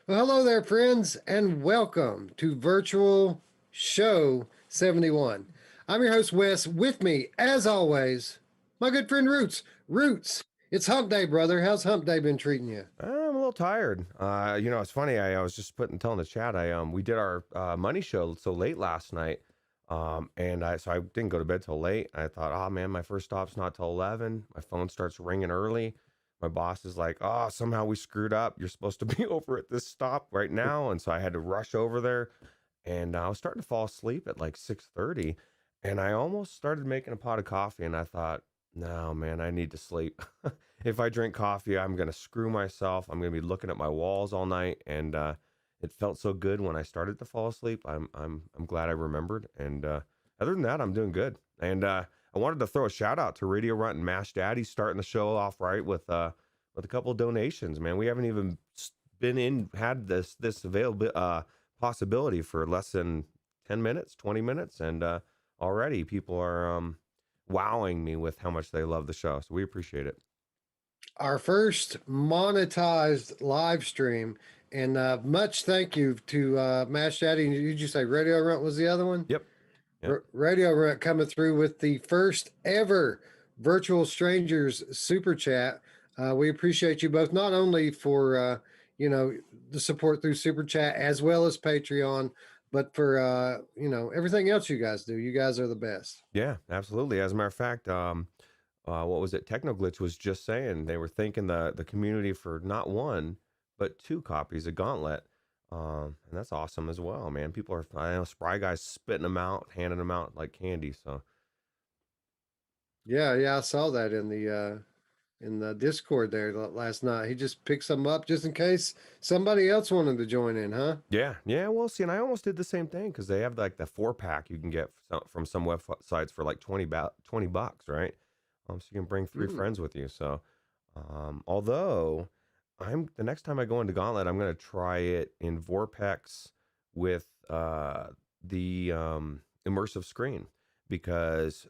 Well, hello there, friends, and welcome to Virtual Show 71. I'm your host, Wes. With me, as always, my good friend Roots. Roots, it's hump day, brother. How's hump day been treating you? I'm a little tired. It's funny. I was just telling the chat. We did our money show so late last night, and I didn't go to bed till late. I thought, oh man, my first stop's not till 11. My phone starts ringing early. My boss is like, oh, somehow we screwed up. You're supposed to be over at this stop right now, and so I had to rush over there. And I was starting to fall asleep at like 6:30, and I almost started making a pot of coffee, and I thought, no, man, I need to sleep. If I drink coffee, I'm gonna screw myself. I'm gonna be looking at my walls all night, and it felt so good when I started to fall asleep. I'm glad I remembered, and other than that, I'm doing good. And I wanted to throw a shout out to Radio Runt and Mash Daddy starting the show off right with a couple of donations. Man, we haven't even had this available possibility for less than 10 minutes, 20 minutes, and already people are wowing me with how much they love the show. So we appreciate it. Our first monetized live stream, and much thank you to Mash Daddy. Did you say Radio Runt was the other one? Yep. Yep. Radio Runt coming through with the first ever Virtual Strangers super chat. We appreciate you both, not only for the support through super chat as well as Patreon, but for everything else you guys do. You guys are the best. Yeah, absolutely. As a matter of fact, what was it? Technoglitch was just saying they were thanking the community for not one but two copies of Gauntlet, and that's awesome as well, man. People are, I know, Spry Guy's spitting them out, handing them out like candy. So Yeah, I saw that in the Discord there last night. He just picked some up just in case somebody else wanted to join in, huh? yeah. Well, see, and I almost did the same thing because they have like the 4-pack you can get from some websites for like $20, right? So you can bring three friends with you. So, although the next time I go into Gauntlet, I'm going to try it in Vorpex with the immersive screen, because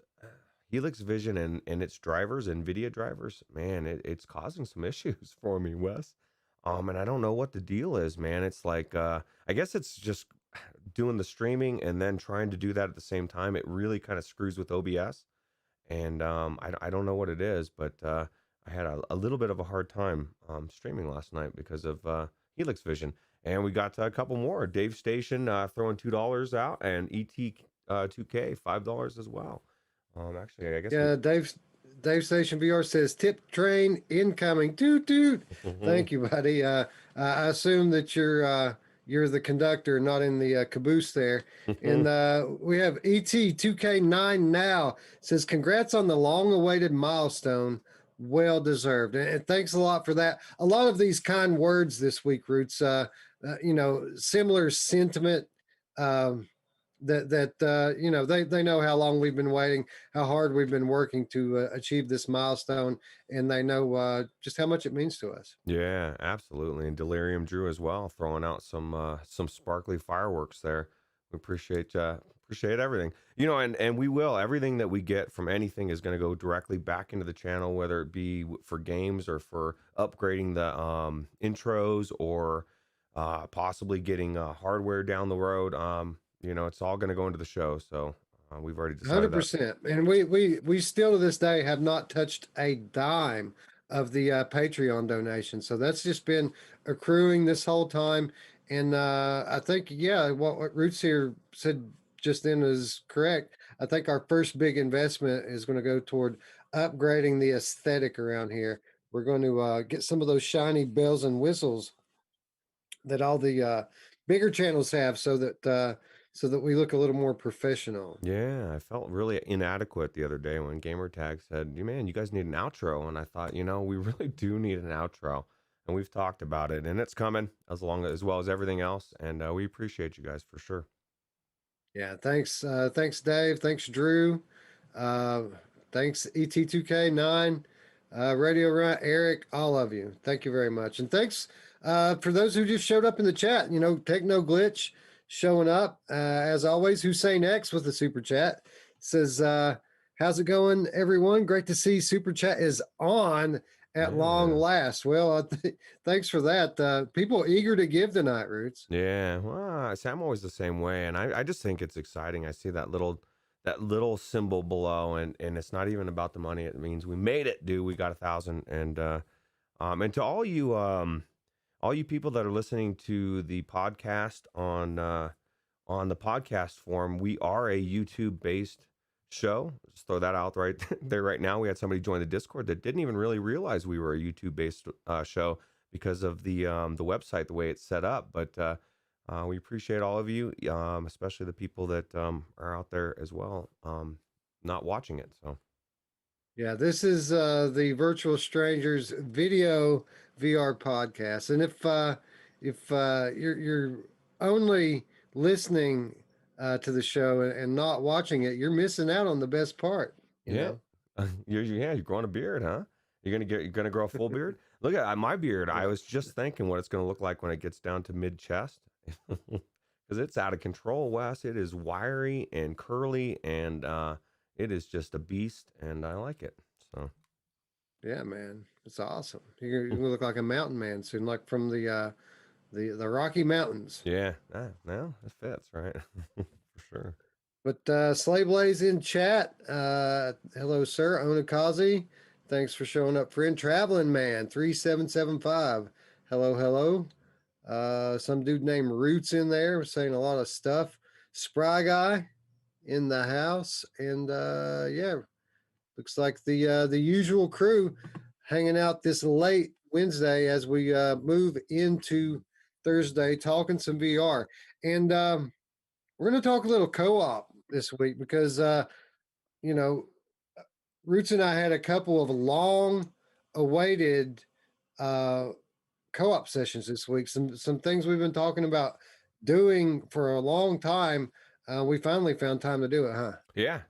Helix Vision and its drivers, NVIDIA drivers, man, it's causing some issues for me, Wes. And I don't know what the deal is, man. It's like, I guess it's just doing the streaming and then trying to do that at the same time. It really kind of screws with OBS. And I don't know what it is, but I had a little bit of a hard time streaming last night because of Helix Vision. And we got a couple more. Dave Station throwing $2 out, and ET2K $5 as well. Actually, I guess. Yeah, Dave Station VR says tip train incoming. Toot toot. Thank you, buddy. I assume that you're the conductor, not in the caboose there. And we have ET2K9 now says congrats on the long-awaited milestone. Well deserved, and thanks a lot for that. A lot of these kind words this week, Roots. Similar sentiment. They know how long we've been waiting, how hard we've been working to achieve this milestone, and they know just how much it means to us. Yeah, absolutely. And Delirium Drew as well, throwing out some sparkly fireworks there. We appreciate everything. And we will. Everything that we get from anything is going to go directly back into the channel, whether it be for games or for upgrading the intros, or possibly getting hardware down the road. It's all going to go into the show. So we've already decided 100%. And we still to this day have not touched a dime of the Patreon donation. So that's just been accruing this whole time. And I think, yeah, what Roots here said just then is correct. I think our first big investment is going to go toward upgrading the aesthetic around here. We're going to get some of those shiny bells and whistles that all the bigger channels have, so that we look a little more professional. Yeah, I felt really inadequate the other day when Gamertag said, "Man, you guys need an outro," and I thought, we really do need an outro, and we've talked about it, and it's coming as well as everything else, and we appreciate you guys for sure. Yeah, thanks, Dave, thanks, Drew, thanks ET2K9, Radio Run, Eric, all of you. Thank you very much, and thanks for those who just showed up in the chat. Techno Glitch showing up as always. Hussein X with the super chat says, how's it going, everyone? Great to see super chat is on at long Yeah. last. Well, thanks for that. People eager to give tonight, Roots. Yeah, well, see, I'm always the same way, and I just think it's exciting. I see that little symbol below, and it's not even about the money. It means we made it, dude. We got 1,000, and to all you people that are listening to the podcast on the podcast form, we are a YouTube based show. Just throw that out right there right now. We had somebody join the Discord that didn't even really realize we were a YouTube based show because of the website, the way it's set up. But we appreciate all of you, especially the people that are out there as well, not watching it. So Yeah, this is the Virtual Strangers Video VR podcast, and if you're only listening to the show and not watching it, you're missing out on the best part. You yeah, know. you're growing a beard, huh? You're gonna grow a full beard. Look at my beard. I Yeah. was just thinking what it's gonna look like when it gets down to mid chest, because it's out of control, Wes. It is wiry and curly, and it is just a beast, and I like it. So Yeah, man, it's awesome. You're gonna look like a mountain man soon, like from the Rocky Mountains. yeah, no, it fits right for sure. But Slay Blaze in chat. Hello, sir. Onakazi. Thanks for showing up, friend. Traveling Man 3775. Hello, hello. Some dude named Roots in there saying a lot of stuff. Spry Guy in the house. And yeah, looks like the usual crew hanging out this late Wednesday as we move into Thursday, talking some VR. And we're going to talk a little co-op this week because you know, Roots and I had a couple of long awaited uh co-op sessions this week. Some things we've been talking about doing for a long time. We finally found time to do it, huh? Yeah,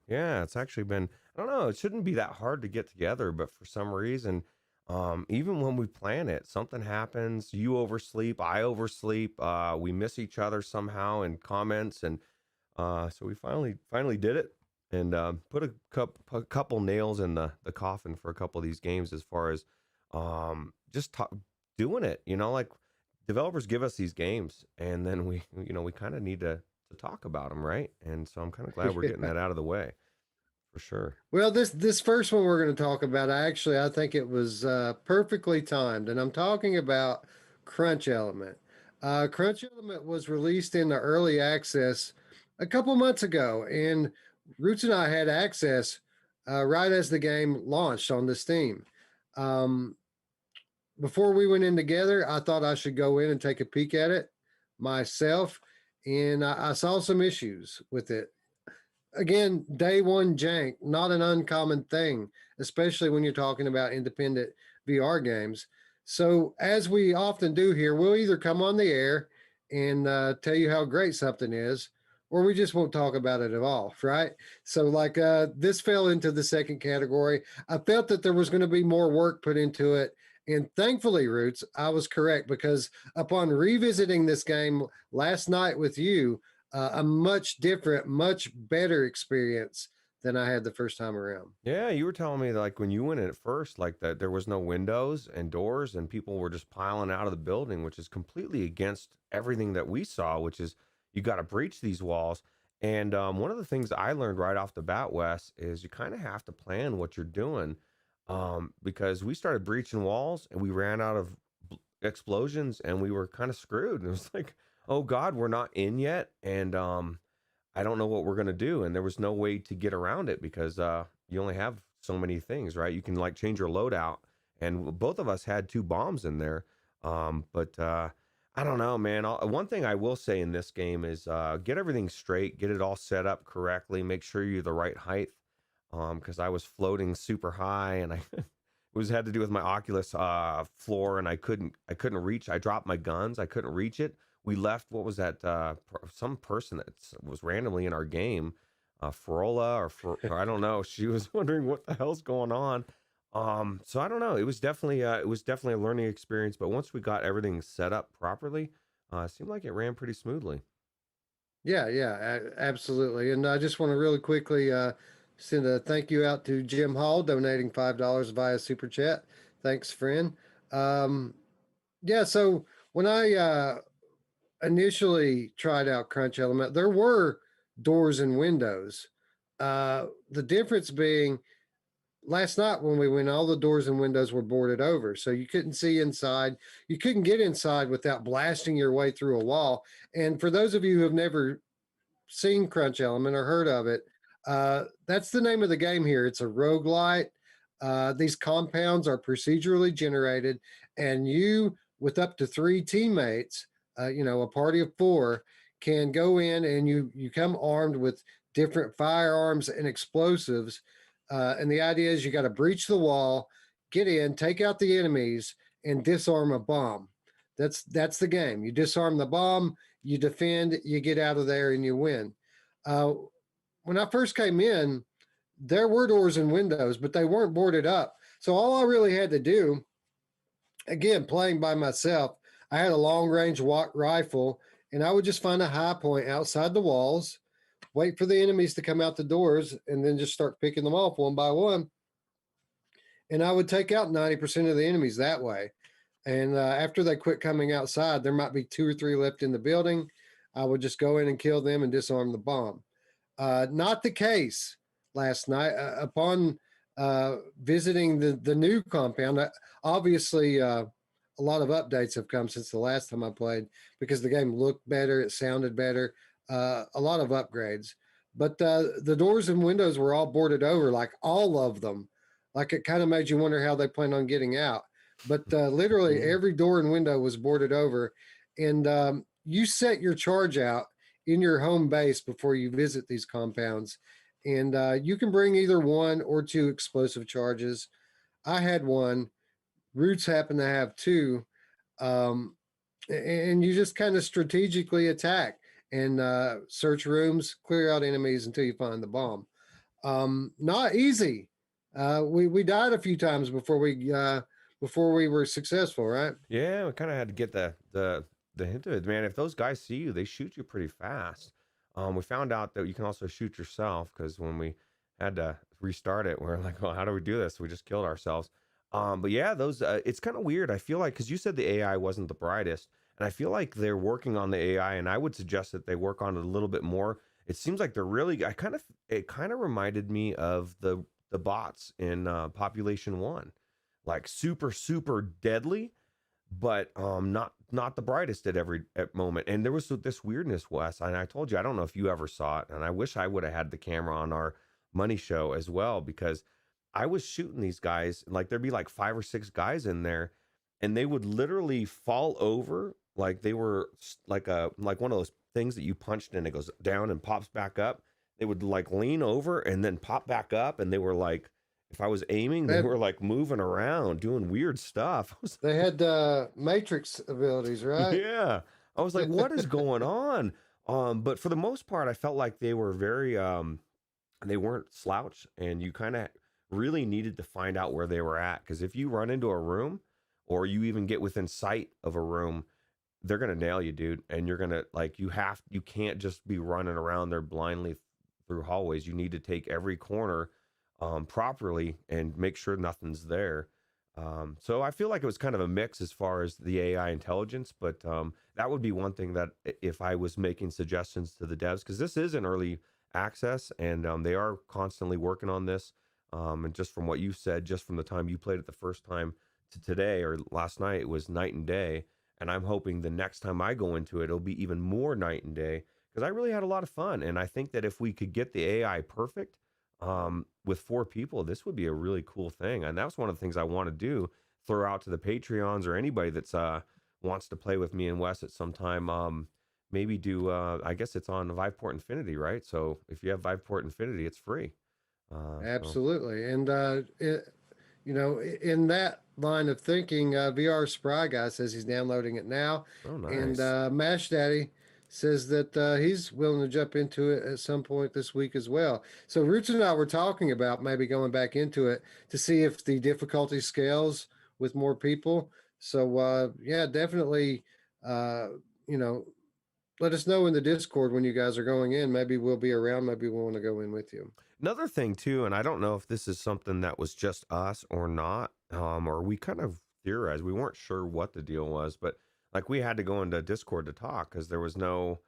it's actually been, I don't know, it shouldn't be that hard to get together, but for some reason, even when we plan it, something happens, you oversleep, I oversleep, we miss each other somehow in comments, and so we finally did it, and put a couple nails in the coffin for a couple of these games as far as just doing it, like developers give us these games, and then we kind of need to talk about them, right? And so I'm kind of glad we're getting Yeah. that out of the way for sure. Well, this first one we're going to talk about, I think it was perfectly timed, and I'm talking about Crunch Element. Crunch Element was released in the early access a couple months ago, and Roots and I had access right as the game launched on the Steam. Um, Before we went in together, I thought I should go in and take a peek at it myself, and I saw some issues with it. Again, day one jank, not an uncommon thing, especially when you're talking about independent VR games. So, as we often do here, we'll either come on the air and tell you how great something is, or we just won't talk about it at all, right? So, like this fell into the second category. I felt that there was going to be more work put into it. And thankfully, Roots, I was correct because upon revisiting this game last night with you, a much different, much better experience than I had the first time around. Yeah, you were telling me like when you went in at first, like that there was no windows and doors, and people were just piling out of the building, which is completely against everything that we saw, which is you got to breach these walls. And one of the things I learned right off the bat, Wes, is you kind of have to plan what you're doing, because we started breaching walls and we ran out of explosions and we were kind of screwed. And it was like, oh God, we're not in yet, and I don't know what we're gonna do. And there was no way to get around it because you only have so many things, right? You can like change your loadout, and both of us had two bombs in there. But I don't know, man. One thing I will say in this game is get everything straight, get it all set up correctly, make sure you're the right height. Because I was floating super high, and I it was had to do with my Oculus floor, and I couldn't reach. I dropped my guns, I couldn't reach it. We left, what was that? Some person that was randomly in our game, Farola or I don't know. She was wondering what the hell's going on. So I don't know. It was definitely a learning experience. But once we got everything set up properly, it seemed like it ran pretty smoothly. Yeah, yeah, absolutely. And I just want to really quickly send a thank you out to Jim Hall donating $5 via Super Chat. Thanks, friend. Um, yeah, so when I initially tried out Crunch Element, there were doors and windows. The difference being last night when we went, all the doors and windows were boarded over. So you couldn't see inside. You couldn't get inside without blasting your way through a wall. And for those of you who have never seen Crunch Element or heard of it, that's the name of the game here. It's a roguelite. These compounds are procedurally generated, and you, with up to 3 teammates, a party of 4, can go in and you come armed with different firearms and explosives. And the idea is you got to breach the wall, get in, take out the enemies, and disarm a bomb. That's the game. You disarm the bomb, you defend, you get out of there, and you win. Uh, when I first came in, there were doors and windows, but they weren't boarded up. So all I really had to do, again, playing by myself, I had a long range rifle, and I would just find a high point outside the walls, wait for the enemies to come out the doors, and then just start picking them off one by one. And I would take out 90% of the enemies that way. And after they quit coming outside, there might be 2 or 3 left in the building. I would just go in and kill them and disarm the bomb. Not the case last night. Upon visiting the new compound, obviously a lot of updates have come since the last time I played because the game looked better, it sounded better, a lot of upgrades. But the doors and windows were all boarded over, like all of them. Like it kind of made you wonder how they plan on getting out. But literally every door and window was boarded over. And you set your charge out in your home base before you visit these compounds. And you can bring either 1 or 2 explosive charges. I had 1. Roots happened to have 2. And you just kind of strategically attack and search rooms, clear out enemies until you find the bomb. Not easy. We died a few times before we were successful, right? Yeah, we kind of had to get the hint of it, man. If those guys see you, they shoot you pretty fast. We found out that you can also shoot yourself because when we had to restart it, we are like, "Oh, how do we do this?" We just killed ourselves. But yeah, those it's kind of weird. I feel like because you said the AI wasn't the brightest, and I feel like they're working on the AI, and I would suggest that they work on it a little bit more. It seems like they're really. It kind of reminded me of the bots in Population One, like super deadly, but not the brightest at every moment. And there was this weirdness, Wes, and I told you I don't know if you ever saw it, and I wish I would have had the camera on our money show as well because I was shooting these guys, like there'd be like 5 or 6 guys in there, and they would literally fall over like they were like one of those things that you punched and it goes down and pops back up. They would like lean over and then pop back up, and they were like, if I was aiming, they were like moving around, doing weird stuff. They had Matrix abilities, right? Yeah. I was like, what is going on? But for the most part, I felt like they were very they weren't slouch, and you kind of really needed to find out where they were at. Because if you run into a room or you even get within sight of a room, they're gonna nail you, dude. And you're gonna like you can't just be running around there blindly through hallways. You need to take every corner properly and make sure nothing's there. So I feel like it was kind of a mix as far as the AI intelligence, but that would be one thing that if I was making suggestions to the devs, because this is an early access and they are constantly working on this. And just from what you said, just from the time you played it the first time to today or last night, it was night and day. And I'm hoping the next time I go into it, it'll be even more night and day because I really had a lot of fun. And I think that if we could get the AI perfect, with 4 people, this would be a really cool thing. And that's one of the things I want to do, throw out to the Patreons or anybody that's wants to play with me and Wes at some time. Maybe do I guess it's on Viveport Infinity, right? So if you have Viveport Infinity, it's free. Absolutely. And in that line of thinking, VR Spry guy says he's downloading it now. Oh, And nice. Mash Daddy says that he's willing to jump into it at some point this week as well. So Roots and I were talking about maybe going back into it to see if the difficulty scales with more people. So yeah, definitely, uh, you know, let us know in the Discord when you guys are going in. Maybe we'll be around. Maybe we'll want to go in with you. Another thing too, and I don't know if this is something that was just us or not, or we kind of theorized. We weren't sure what the deal was, but like we had to go into Discord to talk because there was no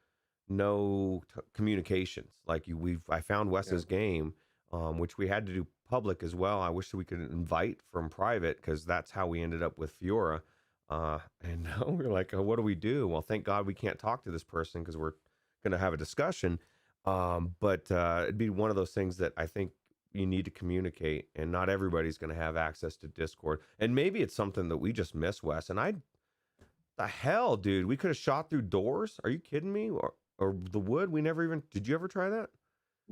communications. Like I found Yeah. Wes's game, which we had to do public as well. I wish we could invite from private because that's how we ended up with Fiora. And now we're like, oh, what do we do? Well, thank God we can't talk to this person because we're going to have a discussion. But it'd be one of those things that I think you need to communicate, and not everybody's going to have access to Discord. And maybe it's something that we just miss, Wes. And the hell, dude, we could have shot through doors. Are you kidding me? Or the wood? We never even. Did you ever try that?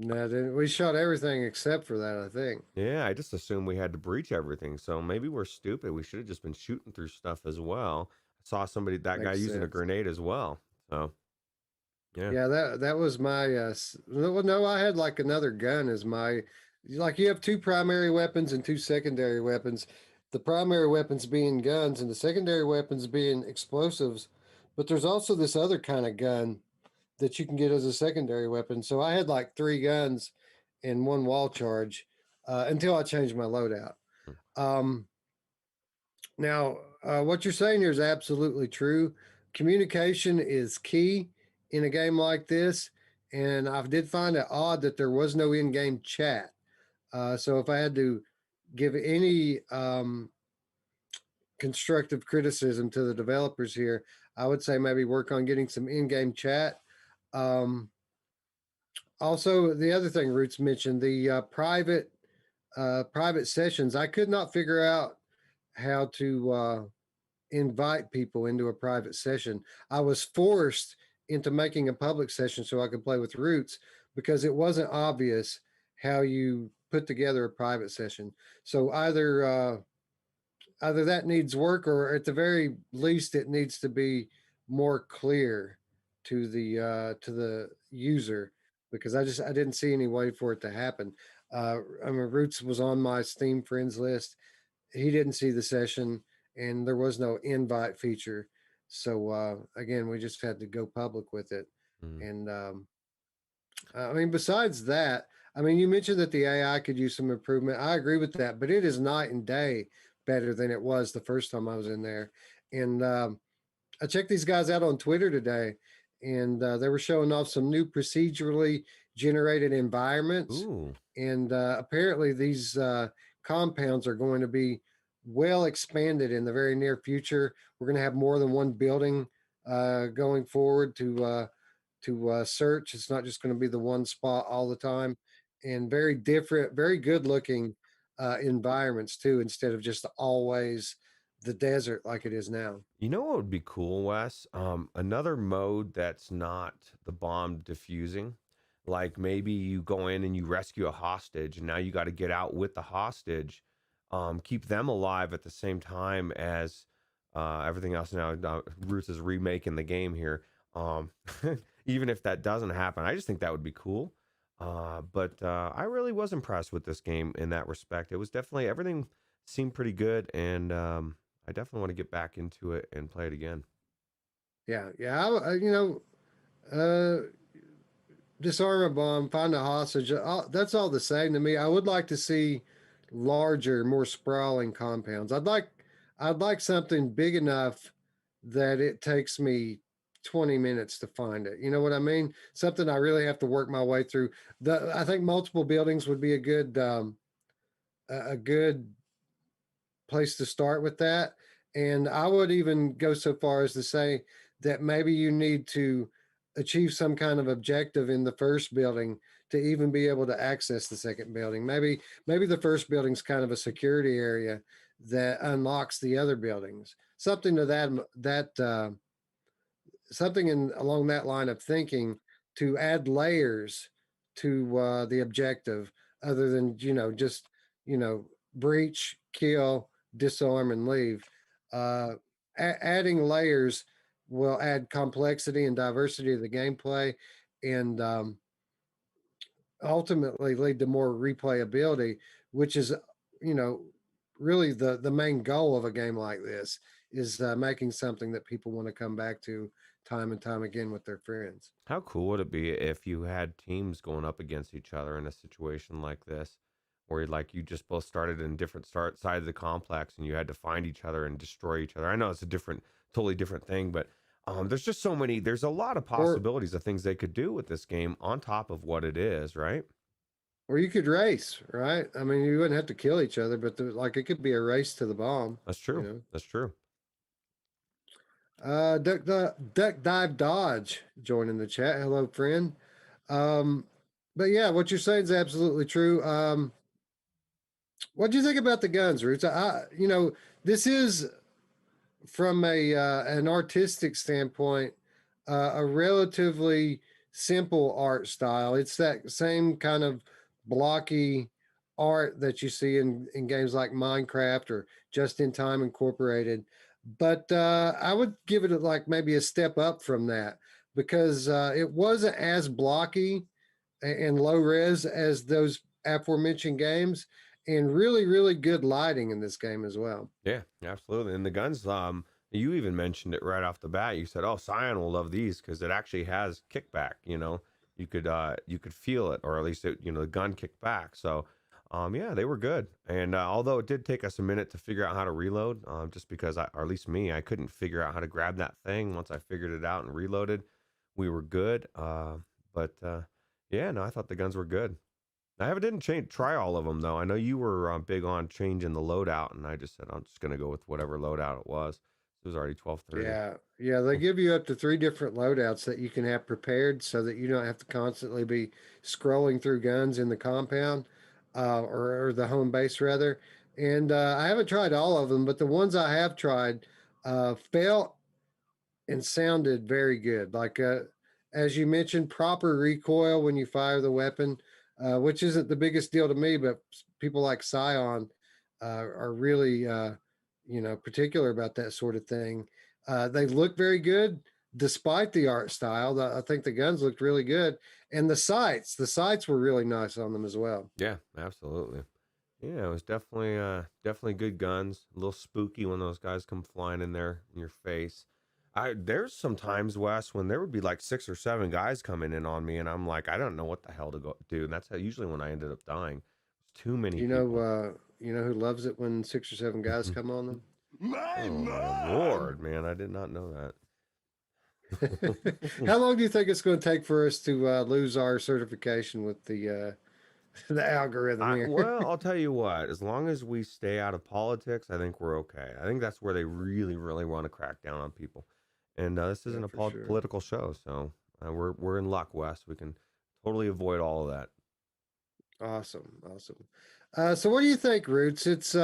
No, we shot everything except for that, I think. Yeah, I just assumed we had to breach everything. So maybe we're stupid. We should have just been shooting through stuff as well. I saw that guy Makes using a sense. grenade as well. So yeah. Yeah, that was my well, no, I had like another gun as my, like, you have two primary weapons and two secondary weapons. The primary weapons being guns and the secondary weapons being explosives. But there's also this other kind of gun that you can get as a secondary weapon. So I had like three guns and one wall charge until I changed my loadout. Hmm. Um, Now, what you're saying here is absolutely true. Communication is key in a game like this, and I did find it odd that there was no in-game chat. So if I had to give any constructive criticism to the developers here, I would say maybe work on getting some in-game chat. Um, Also, the other thing Roots mentioned, the private sessions. I could not figure out how to invite people into a private session. I was forced into making a public session so I could play with Roots because it wasn't obvious how you put together a private session. So either that needs work, or at the very least it needs to be more clear to the user, because I didn't see any way for it to happen. I mean, Roots was on my Steam friends list. He didn't see the session, and there was no invite feature. So again, we just had to go public with it. Mm. And I mean, besides that, I mean, you mentioned that the AI could use some improvement. I agree with that, but it is night and day better than it was the first time I was in there. And I checked these guys out on Twitter today, and they were showing off some new procedurally generated environments. Ooh. And apparently, these compounds are going to be well expanded in the very near future. We're going to have more than one building going forward to search. It's not just going to be the one spot all the time, and very different, very good looking environments too, instead of just always the desert like it is now. You know what would be cool, Wes? Another mode that's not the bomb diffusing. Like maybe you go in and you rescue a hostage, and now you got to get out with the hostage, keep them alive at the same time as everything else. Now, Roots is remaking the game here. Um, even if that doesn't happen, I just think that would be cool. But I really was impressed with this game in that respect. It was definitely everything seemed pretty good, and I definitely want to get back into it and play it again. Yeah, yeah. Uh, Disarm a bomb, find a hostage. That's all the same to me. I would like to see larger, more sprawling compounds. I'd like something big enough that it takes me 20 minutes to find it. You know what I mean? Something I really have to work my way through. I think multiple buildings would be a good place to start with that. And I would even go so far as to say that maybe you need to achieve some kind of objective in the first building to even be able to access the second building. Maybe the first building's kind of a security area that unlocks the other buildings. Something to that something in along that line of thinking, to add layers to the objective, other than just breach, kill, disarm, and leave. Uh, Adding layers will add complexity and diversity to the gameplay, and ultimately lead to more replayability, which is you know really the main goal of a game like this, is making something that people want to come back to time and time again with their friends. How cool would it be if you had teams going up against each other in a situation like this, where like you just both started in different start sides of the complex and you had to find each other and destroy each other. I know it's a different, totally different thing, but there's just so many. There's a lot of Or possibilities of things they could do with this game on top of what it is, right? or you could race, right? I mean, you wouldn't have to kill each other, but like it could be a race to the bomb, That's you true. know. That's true. Duck Dive Dodge joining the chat. Hello, friend. Um, but yeah, what you're saying is absolutely true. What do you think about the guns, Roots? This is from a an artistic standpoint, a relatively simple art style. It's that same kind of blocky art that you see in games like Minecraft or Just in Time Incorporated. But I would give it like maybe a step up from that because it wasn't as blocky and low res as those aforementioned games, and really, really good lighting in this game as well. Yeah, absolutely. And the guns, you even mentioned it right off the bat. You said, "Oh, Scion will love these because it actually has kickback." You could feel it, or at least the gun kicked back. So, yeah, they were good. And although it did take us a minute to figure out how to reload, just because or at least me, I couldn't figure out how to grab that thing. Once I figured it out and reloaded, we were good. But yeah, no, I thought the guns were good. Didn't try all of them though. I know you were big on changing the loadout, and I just said I'm just gonna go with whatever loadout it was. It was already 12:30. Yeah, they give you up to three different loadouts that you can have prepared so that you don't have to constantly be scrolling through guns in the compound, or the home base rather. And I haven't tried all of them, but the ones I have tried felt and sounded very good. Like as you mentioned, proper recoil when you fire the weapon, which isn't the biggest deal to me, but people like Scion are really particular about that sort of thing. They look very good despite the art style. I think the guns looked really good, and the sights were really nice on them as well. Yeah, absolutely. Yeah, it was definitely good guns. A little spooky when those guys come flying in there in your face. There's some times, Wes, when there would be like 6 or 7 guys coming in on me, and I'm like, I don't know what the hell to go do. And that's how usually when I ended up dying. It's too many people. You know who loves it when 6 or 7 guys come on them? My Oh my mom! lord, man! I did not know that. How long do you think it's going to take for us to lose our certification with the the algorithm here? Well, I'll tell you what. As long as we stay out of politics, I think we're okay. I think that's where they really, really want to crack down on people. And this Yeah, isn't a for sure. political show, so we're in luck, Wes. We can totally avoid all of that. Awesome, awesome. So what do you think, Roots? It's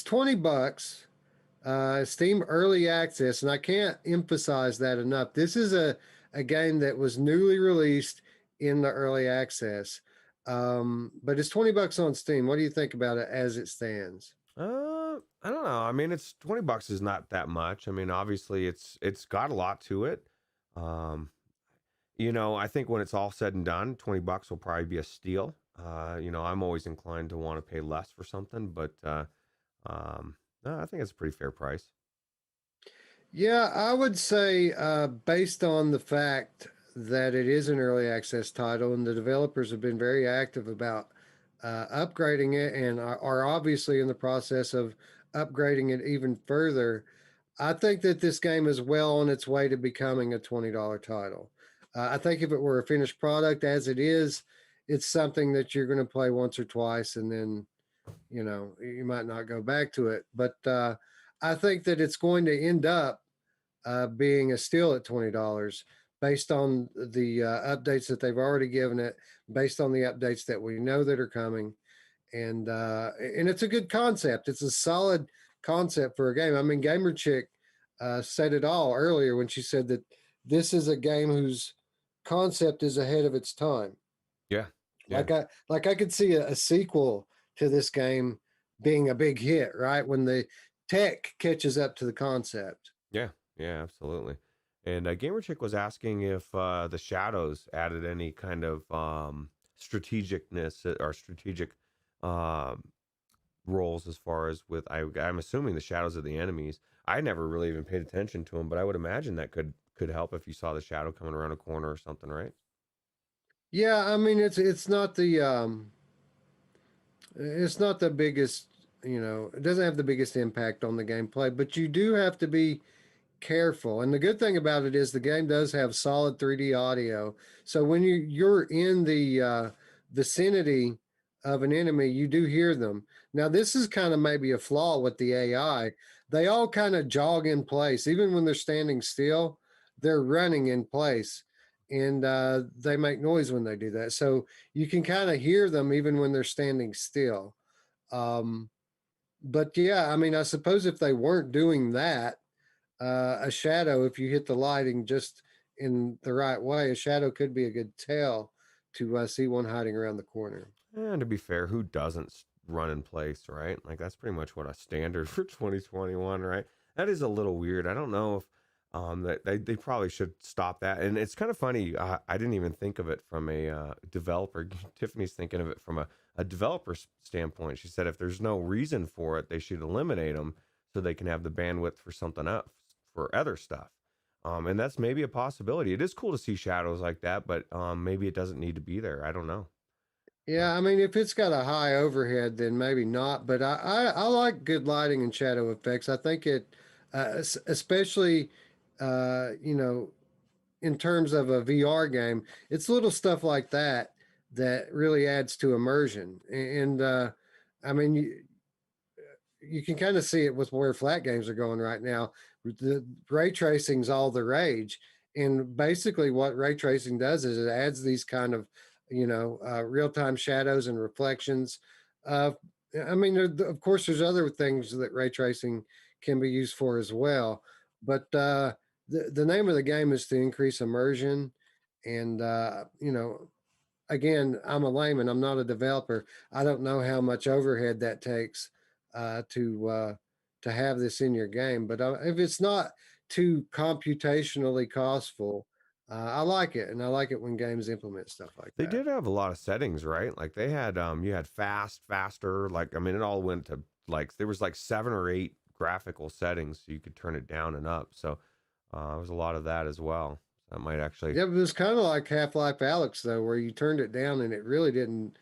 $20. Steam early access, and I can't emphasize that enough. This is a game that was newly released in the early access. But it's $20 on Steam. What do you think about it as it stands? I don't know. I mean, it's $20 is not that much. I mean, obviously, it's got a lot to it. Um, I think when it's all said and done, $20 will probably be a steal. I'm always inclined to want to pay less for something, but no, I think it's a pretty fair price. Yeah, I would say, based on the fact that it is an early access title and the developers have been very active about upgrading it and are obviously in the process of upgrading it even further, I think that this game is well on its way to becoming a $20 title. I think if it were a finished product as it is, it's something that you're going to play once or twice and then you might not go back to it. But I think that it's going to end up being a steal at $20 based on the updates that they've already given it, based on the updates that we know that are coming, and it's a good concept. It's a solid concept for a game. I mean, Gamer Chick said it all earlier when she said that this is a game whose concept is ahead of its time. Yeah, yeah, Like I could see a sequel to this game being a big hit, right? When the tech catches up to the concept. yeah, yeah, absolutely. And Gamer Chick was asking if the shadows added any kind of strategicness or strategic um, roles as far as with I'm assuming the shadows of the enemies. I never really even paid attention to them, but I would imagine that could help if you saw the shadow coming around a corner or something, right? Yeah, I mean it's not the It's not the biggest, it doesn't have the biggest impact on the gameplay, but you do have to be careful. And the good thing about it is the game does have solid 3D audio. So when you're in the vicinity of an enemy, you do hear them. Now, this is kind of maybe a flaw with the AI. They all kind of jog in place. Even when they're standing still, they're running in place. And they make noise when they do that. So you can kind of hear them even when they're standing still. Um, but yeah, I mean, I suppose if they weren't doing that, a shadow, if you hit the lighting just in the right way, a shadow could be a good tell to see one hiding around the corner. And to be fair, who doesn't run in place, right? Like that's pretty much what a standard for 2021, right? That is a little weird. I don't know if that they probably should stop that. And it's kind of funny. I didn't even think of it from a developer. Tiffany's thinking of it from a developer standpoint. She said if there's no reason for it, they should eliminate them so they can have the bandwidth for something else, for other stuff. And that's maybe a possibility. It is cool to see shadows like that, but maybe it doesn't need to be there. I don't know. Yeah, I mean, if it's got a high overhead, then maybe not. But I like good lighting and shadow effects. I think it, especially, you know, in terms of a VR game, it's little stuff like that that really adds to immersion. And I mean, you can kind of see it with where flat games are going right now. The ray tracing's all the rage, and basically what ray tracing does is it adds these kind of real time shadows and reflections. Uh, I mean, of course, there's other things that ray tracing can be used for as well, but the name of the game is to increase immersion, and again, I'm a layman. I'm not a developer. I don't know how much overhead that takes to have this in your game. But if it's not too computationally costful, I like it, and I like it when games implement stuff like They that. did have a lot of settings, right? Like they had you had fast, faster, like I mean it all went to like there was like 7 or 8 graphical settings so you could turn it down and up. So there was a lot of that as well. That might actually. Yeah, but it was kind of like Half Life Alex, though, where you turned it down and it really didn't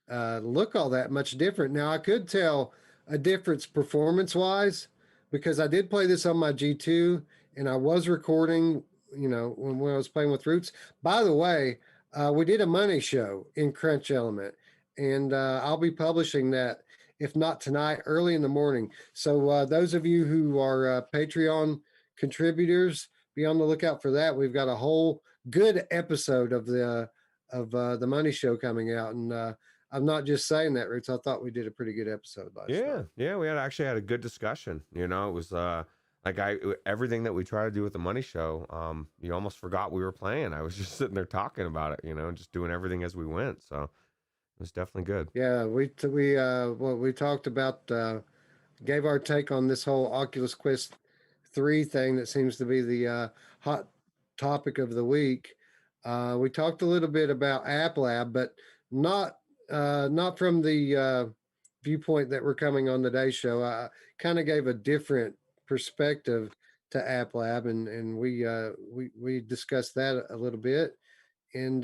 look all that much different. Now, I could tell a difference performance wise because I did play this on my G2 and I was recording, when I was playing with Roots. By the way, we did a money show in Crunch Element, and I'll be publishing that, if not tonight, early in the morning. So, those of you who are Patreon contributors, be on the lookout for that. We've got a whole good episode of the money show coming out, and I'm not just saying that, Roots. I thought we did a pretty good episode last Yeah, night. yeah, we had actually had a good discussion. You know, it was like everything that we try to do with the money show, you almost forgot we were playing. I was just sitting there talking about it, you know, just doing everything as we went. So it was definitely good. Yeah, we talked about, gave our take on this whole Oculus Quest 3 thing that seems to be the hot topic of the week. We talked a little bit about AppLab, but not not from the viewpoint that we're coming on today's show. I kind of gave a different perspective to AppLab, and we discussed that a little bit. And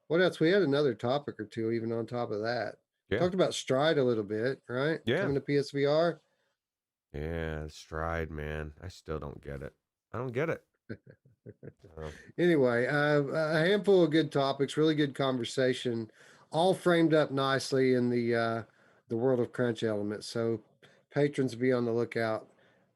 what else? We had another topic or two even on top of that. Yeah, Talked about Stride a little bit, right? yeah, Coming to PSVR. yeah. Stride, man. I still don't get it. I don't get it. So, Anyway, a handful of good topics, really good conversation, all framed up nicely in the world of Crunch Elements. So patrons be on the lookout.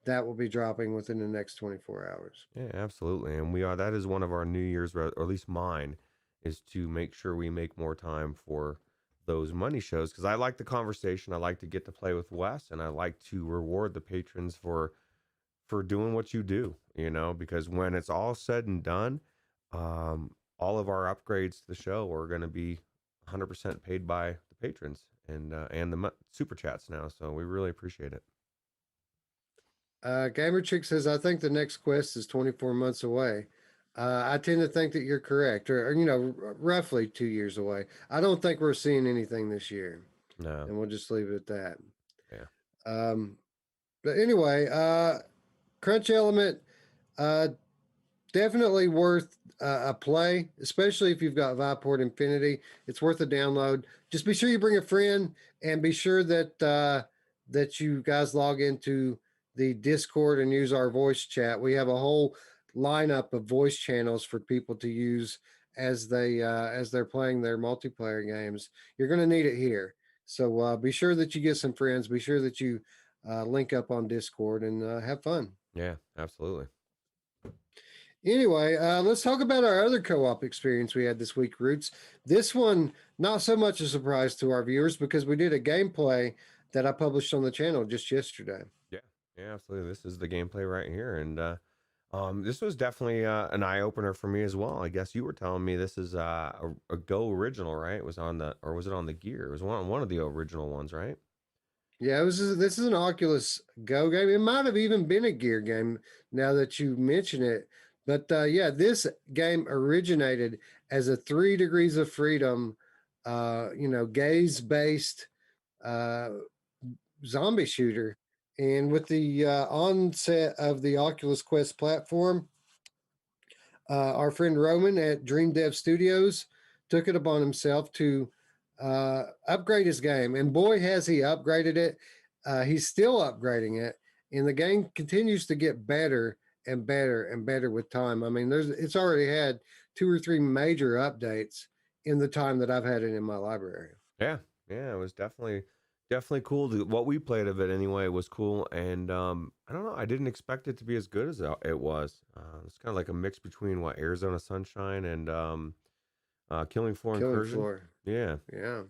That will be dropping within the next 24 hours. yeah, absolutely. And we are. That is one of our New Year's, or at least mine, is to make sure we make more time for those money shows because I like the conversation. I like to get to play with Wes, and I like to reward the patrons for doing what you do, you know, because when it's all said and done, all of our upgrades to the show are going to be 100% paid by the patrons and the super chats now. So we really appreciate it. Gamer Chick says, I think the next quest is 24 months away. I tend to think that you're correct, or roughly 2 years away. I don't think we're seeing anything this year, No. and we'll just leave it at that. Yeah. But anyway, Crunch Element, uh, definitely worth a play, especially if you've got Viveport Infinity. It's worth a download. Just be sure you bring a friend, and be sure that that you guys log into the Discord and use our voice chat. We have a whole lineup of voice channels for people to use as they're playing their multiplayer games. You're going to need it here, so be sure that you get some friends. Be sure that you link up on Discord and have fun. Yeah, absolutely. Anyway, let's talk about our other co-op experience we had this week, Roots. This one, not so much a surprise to our viewers because we did a gameplay that I published on the channel just yesterday. Yeah, yeah, absolutely. This is the gameplay right here, and this was definitely an eye opener for me as well. I guess you were telling me this is a Go original, right? It was on the, or was it on the Gear? It was one of the original ones, right? Yeah, this is an Oculus Go game. It might have even been a Gear game now that you mention it. But yeah, this game originated as a 3 Degrees of Freedom, gaze-based uh, zombie shooter. And with the onset of the Oculus Quest platform, our friend Roman at Dream Dev Studios took it upon himself to upgrade his game. And boy, has he upgraded it. He's still upgrading it. And the game continues to get better and better and better with time. I mean, it's already had 2 or 3 major updates in the time that I've had it in my library. Yeah, yeah, it was definitely cool. What we played of it anyway was cool, and I don't know, I didn't expect it to be as good as it was. It's kind of like a mix between what Arizona Sunshine and Killing Floor Killing Incursion. Floor. Yeah, Yeah.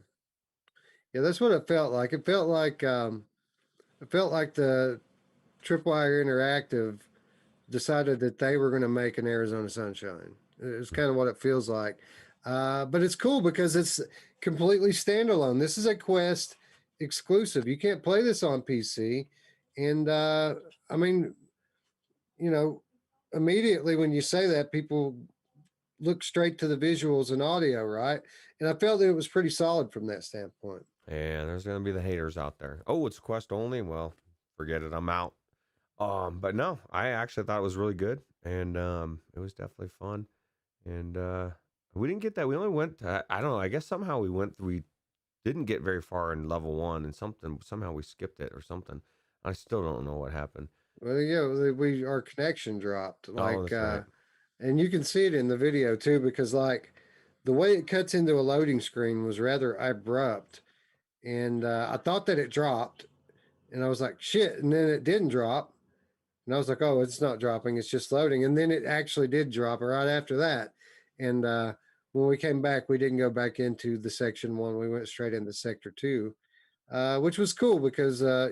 Yeah, that's what it felt like. It felt like the Tripwire Interactive decided that they were going to make an Arizona Sunshine. It's kind of what it feels like. But it's cool because it's completely standalone. This is a Quest exclusive. You can't play this on PC. And I mean, you know, immediately when you say that, people look straight to the visuals and audio, right? And I felt that it was pretty solid from that standpoint. and there's gonna be the haters out there. Oh, it's Quest only. Well, forget it. I'm out. But no, I actually thought it was really good, and it was definitely fun. And we didn't get that. We only went. I don't know. I guess somehow we went. We didn't get very far in level one, and somehow we skipped it or something. I still don't know what happened. Well, yeah, our connection dropped. Oh, that's right. And you can see it in the video too, because like the way it cuts into a loading screen was rather abrupt, and I thought that it dropped, and I was like, shit, and then it didn't drop, and I was like, oh, it's not dropping, it's just loading, and then it actually did drop right after that, and when we came back, we didn't go back into the section 1, we went straight into sector 2, which was cool because uh,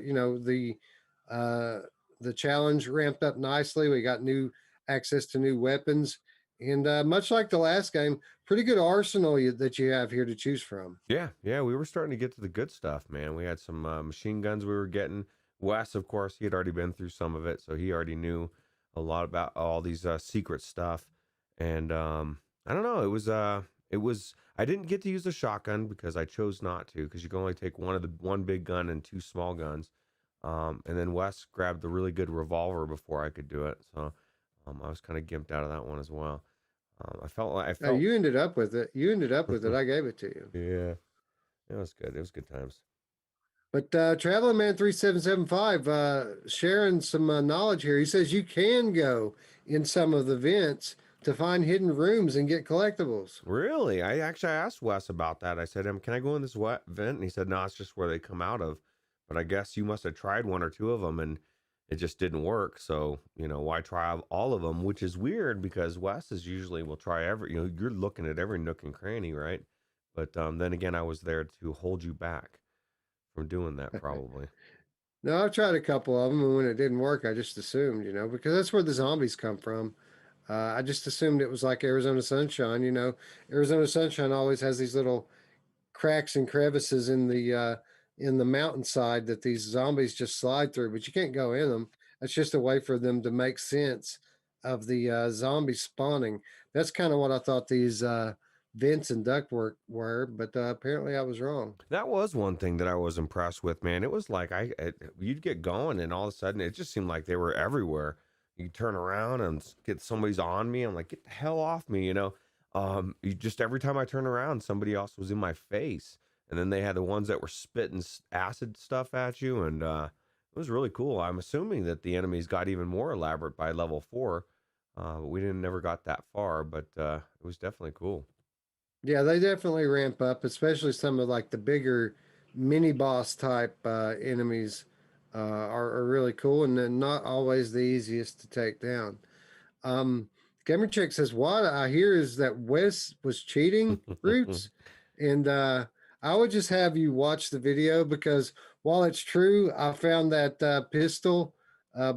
the challenge ramped up nicely. We got new access to new weapons, and much like the last game, pretty good arsenal that you have here to choose from. Yeah, yeah, we were starting to get to the good stuff, man. We had some machine guns we were getting. Wes, of course, he had already been through some of it, so he already knew a lot about all these secret stuff. And I don't know, it was I didn't get to use the shotgun because I chose not to, because you can only take one big gun and 2 small guns. And then Wes grabbed the really good revolver before I could do it, so I was kind of gimped out of that one as well. I Oh, felt you ended up with it. You ended up with it. I gave it to you. yeah, it was good. It was good times. But Traveling Man 3775 sharing some knowledge here. He says you can go in some of the vents to find hidden rooms and get collectibles. Really? I actually asked Wes about that. I said, can I go in this wet vent? And he said, no, it's just where they come out of. But I guess you must have tried 1 or 2 of them and it just didn't work. So, why try all of them? Which is weird because Wes is usually will try every, you're looking at every nook and cranny, right? But then again, I was there to hold you back from doing that probably. No, I've tried a couple of them, and when it didn't work, I just assumed, because that's where the zombies come from. I just assumed it was like Arizona Sunshine. Arizona Sunshine always has these little cracks and crevices in the mountainside that these zombies just slide through, but you can't go in them. It's just a way for them to make sense of the zombies spawning. That's kind of what I thought these vents and ductwork were, but apparently I was wrong. That was one thing that I was impressed with, man. It was like you'd get going, and all of a sudden, it just seemed like they were everywhere. you turn around and get somebody's on me. I'm like, get the hell off me, you know. You just every time I turn around, somebody else was in my face, and then they had the ones that were spitting acid stuff at you, and it was really cool. I'm assuming that the enemies got even more elaborate by level 4, but we didn't never got that far. But it was definitely cool. Yeah, they definitely ramp up, especially some of like the bigger mini boss type enemies are really cool, and they're not always the easiest to take down. Um, Gamer Chick says, "What I hear is that Wes was cheating Roots," and I would just have you watch the video because while it's true, I found that pistol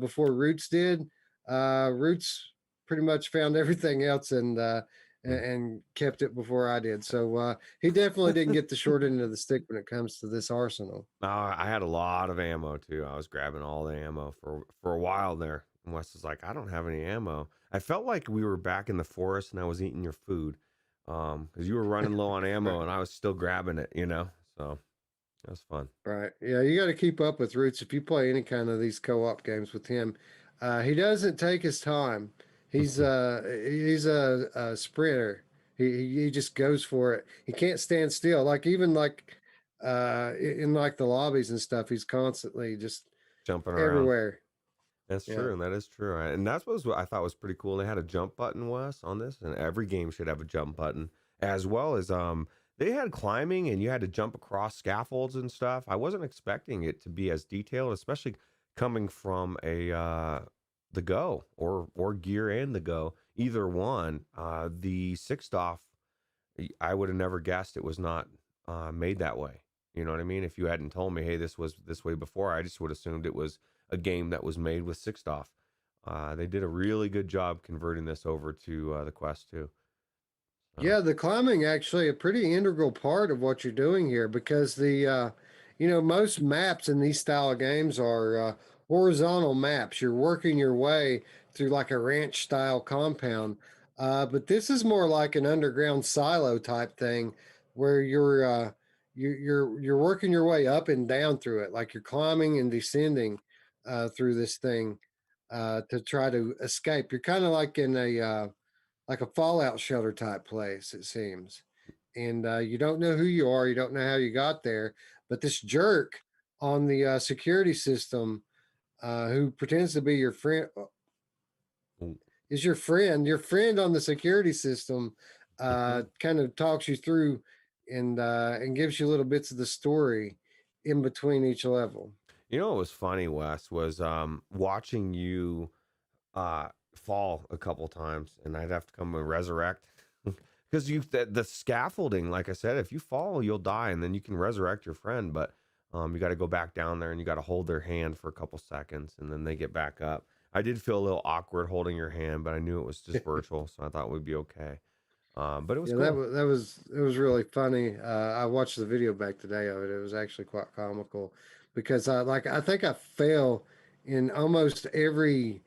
before Roots did. Roots pretty much found everything else and kept it before I did. So he definitely didn't get the short end of the stick when it comes to this arsenal. I had a lot of ammo too. I was grabbing all the ammo for a while there. And Wes was like, I don't have any ammo. I felt like we were back in the forest and I was eating your food. Because you were running low on ammo and I was still grabbing it, you know. So that was fun. Right. Yeah, you got to keep up with Roots if you play any kind of these co-op games with him. He doesn't take his time. He's a sprinter. He just goes for it. He can't stand still. Like even like in like the lobbies and stuff, he's constantly just Jumping around. everywhere. That's Yeah. true, and that is true. And that's what I thought was pretty cool. They had a jump button, Wes, on this, and every game should have a jump button, as well as they had climbing and you had to jump across scaffolds and stuff. I wasn't expecting it to be as detailed, especially coming from a the Go or Gear and the Go, either one. The sixth off, I would have never guessed it was not made that way. You know what I mean? If you hadn't told me, hey, this was this way before, I just would have assumed it was a game that was made with sixth off. They did a really good job converting this over to the Quest 2. So, Yeah, the climbing actually a pretty integral part of what you're doing here because most maps in these style of games are horizontal maps. You're working your way through like a ranch style compound, but this is more like an underground silo type thing where you're working your way up and down through it, like you're climbing and descending through this thing to try to escape. You're kind of like a fallout shelter type place, it seems. And you don't know who you are, you don't know how you got there, but this jerk on the security system who pretends to be your friend ooh. is your friend. Your friend on the security system kind of talks you through and gives you little bits of the story in between each level. You know what was funny, Wes, was watching you fall a couple times, and I'd have to come and resurrect because the scaffolding. Like I said, if you fall, you'll die, and then you can resurrect your friend. But you got to go back down there, and you got to hold their hand for a couple seconds, and then they get back up. I did feel a little awkward holding your hand, but I knew it was just virtual, so I thought we'd be okay. But it was Yeah, cool. it was really funny. I watched the video back today of it. It was actually quite comical because I think I fell in almost every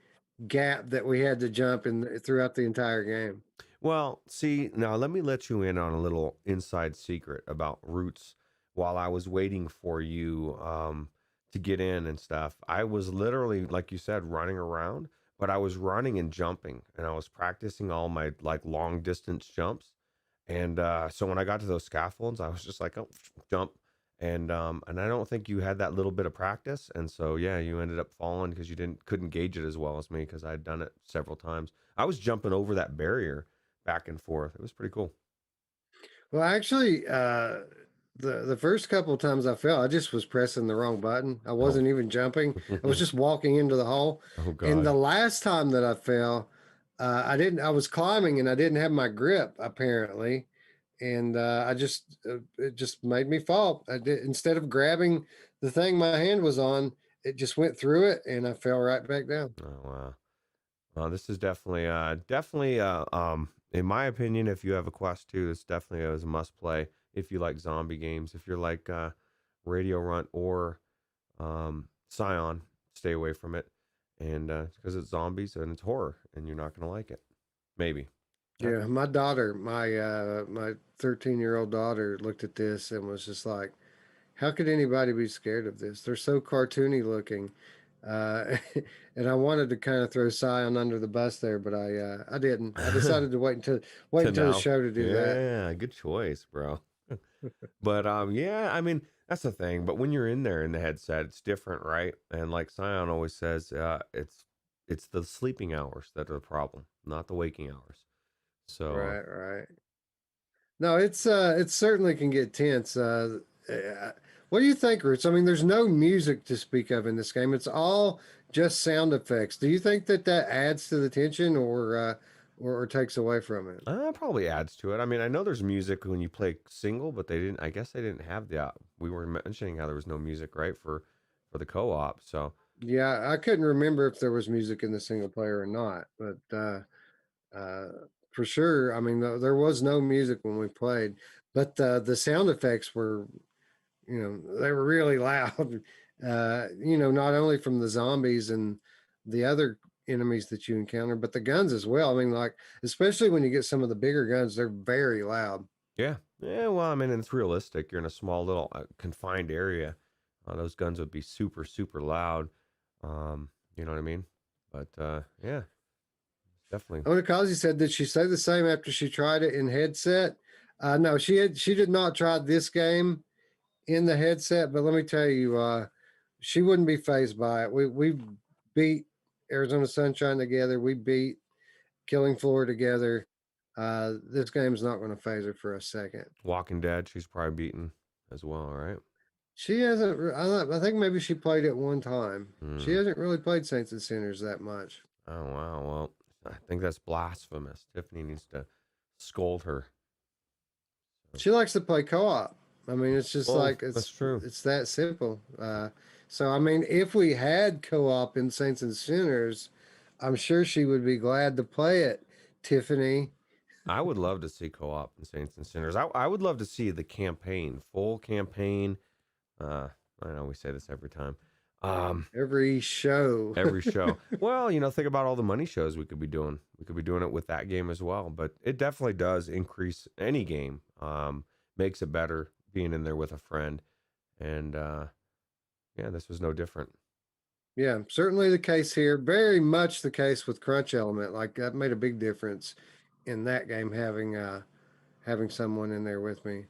gap that we had to jump in throughout the entire game. Well, see, now let me let you in on a little inside secret about Roots. While I was waiting for you to get in and stuff, I was literally, like you said, running around, but I was running and jumping, and I was practicing all my like long distance jumps. And so when I got to those scaffolds, I was just like, oh, jump. And I don't think you had that little bit of practice. And so yeah, you ended up falling because you couldn't gauge it as well as me because I'd done it several times. I was jumping over that barrier back and forth. It was pretty cool. Well, actually, the first couple of times I fell, I just was pressing the wrong button. I Oh, wasn't even jumping. I was just walking into the hole. oh And the God. last time that I fell, I didn't. I was climbing and I didn't have my grip apparently, and it just made me fall. I did instead of grabbing the thing my hand was on, it just went through it and I fell right back down. Oh wow. Well, this is definitely in my opinion, if you have a Quest 2, this definitely is a must play if you like zombie games. If you're like Radio Runt or Scion, stay away from it. And because it's zombies and it's horror, and you're not gonna like it. Maybe. Not- Yeah, my daughter, my 13-year-old daughter looked at this and was just like, how could anybody be scared of this? They're so cartoony looking. uh, and I wanted to kind of throw Scion under the bus there, but I didn't. I decided to wait To until the now. show to do that. Yeah, good choice, bro. But yeah, I mean, that's the thing. But when you're in there in the headset, it's different, right? And like Scion always says, it's the sleeping hours that are the problem, not the waking hours. So Right, right. No, it certainly can get tense. What do you think, Roots? I mean, there's no music to speak of in this game. It's all just sound effects. Do you think that that adds to the tension, or takes away from it? probably adds to it. I mean, I know there's music when you play single, but they didn't. I guess they didn't have the. We were mentioning how there was no music, right, for the co-op. So Yeah, I couldn't remember if there was music in the single player or not, but uh, for sure, I mean, there was no music when we played, but the sound effects were, they were really loud. Not only from the zombies and the other enemies that you encounter, but the guns as well. I mean, like, especially when you get some of the bigger guns, they're very loud. yeah, yeah. Well, I mean, it's realistic. You're in a small little confined area. Those guns would be super, super loud. You know what I mean? But yeah, definitely. Onikazi said that she said the same after she tried it in headset. No, she did not try this game in the headset, but let me tell you, she wouldn't be phased by it. We beat Arizona Sunshine together. We beat Killing Floor together. This game's not going to phase her for a second. Walking Dead, she's probably beaten as well, right? She hasn't. I think maybe she played it one time. She Hmm. hasn't really played Saints and Sinners that much. Oh wow. Well, I think that's blasphemous. Tiffany needs to scold her. She likes to play co-op. I mean, it's just Well, like that's true. it's that simple. So I mean, if we had co-op in Saints and Sinners, I'm sure she would be glad to play it. Tiffany. I would love to see co-op in Saints and Sinners. I would love to see the campaign, full campaign. I know we say this every time. Um, Every show. every show. Well, think about all the money shows we could be doing. We could be doing it with that game as well. But it definitely does increase any game. Makes it better being in there with a friend. And yeah, this was no different. Yeah, certainly the case here. Very much the case with Crunch Element. Like that made a big difference in that game having someone in there with me.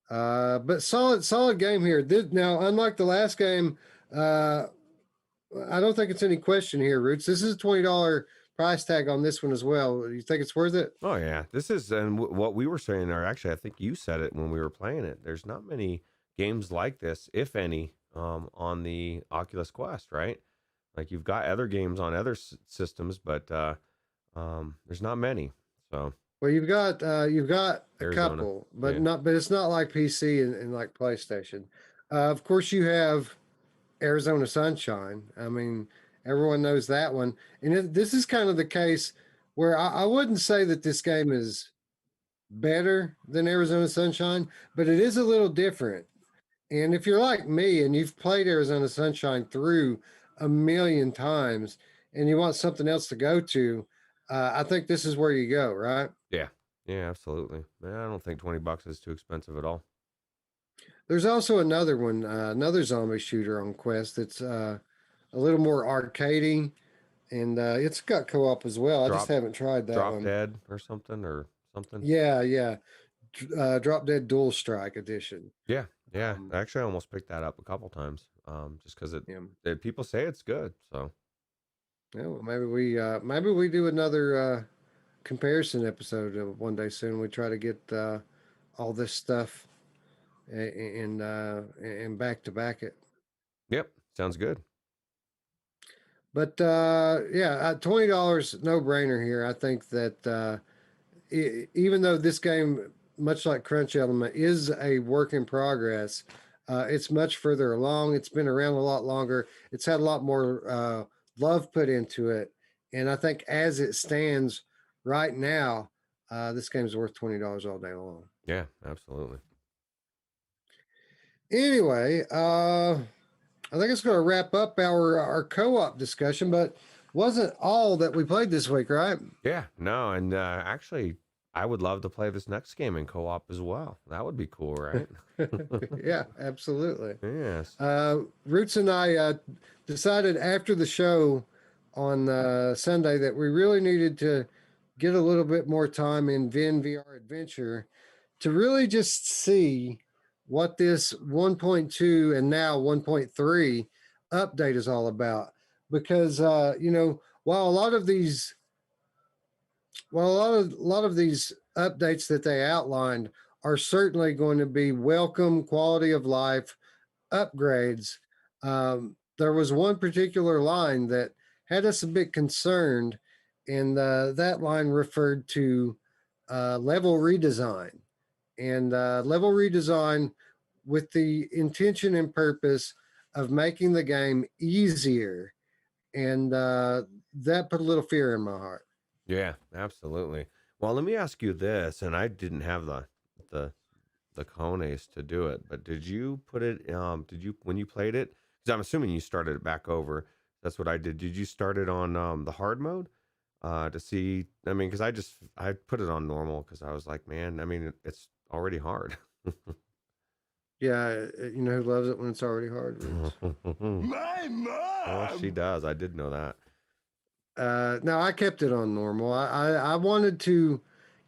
But solid game here. Now, unlike the last game, uh, I don't think it's any question here, Roots. This is a $20 price tag on this one as well. You think it's worth it? Oh yeah, this is and what we were saying, or actually, I think you said it when we were playing it. There's not many games like this, if any, on the Oculus Quest, right? Like you've got other games on other systems, but there's not many. So Well, you've got a Arizona, couple, but yeah, not but it's not like PC and like PlayStation. Of course, you have Arizona Sunshine. I mean, everyone knows that one. And this is kind of the case where I wouldn't say that this game is better than Arizona Sunshine, but it is a little different. And if you're like me and you've played Arizona Sunshine through a million times and you want something else to go to, I think this is where you go, right? yeah, yeah, absolutely. I don't think $20 is too expensive at all. There's also another one, another zombie shooter on Quest that's a little more arcadey, and it's got co-op as well. I just Drop, haven't tried that Drop one. Dead or something or something. Yeah, yeah. Drop Dead Dual Strike Edition. Yeah, yeah. Um, Actually, I almost picked that up a couple times, just because yeah, people say it's good. So yeah. Well, maybe we do another comparison episode one day soon. We try to get all this stuff and back to back it. yep, sounds good. But yeah, $20 no brainer here. I think that even though this game, much like Crunch Element, is a work in progress, it's much further along. It's been around a lot longer. It's had a lot more love put into it, and I think as it stands right now, this game's worth $20 all day long. Yeah, absolutely. Anyway, I think it's going to wrap up our co-op discussion, but wasn't all that we played this week, right? Yeah, no, and actually, I would love to play this next game in co-op as well. That would be cool, right? Yeah, absolutely. Yes. Roots and I decided after the show on Sunday that we really needed to get a little bit more time in Ven VR Adventure to really just see what this 1.2 and now 1.3 update is all about. Because while a lot of these updates that they outlined are certainly going to be welcome quality of life upgrades, there was one particular line that had us a bit concerned, and that line referred to level redesign and level redesign with the intention and purpose of making the game easier, and that put a little fear in my heart. Yeah, absolutely. Well, let me ask you this, and I didn't have the the cojones to do it, but did you put it did you when you played it? Because I'm assuming you started it back over. That's what I did. Did you start it on the hard mode? To see, I mean, because I put it on normal because I was like, man, I mean, it's already hard. Yeah, you know who loves it when it's already hard, Roots? My Oh, she mom! does. I did know that. No, I kept it on normal. I wanted to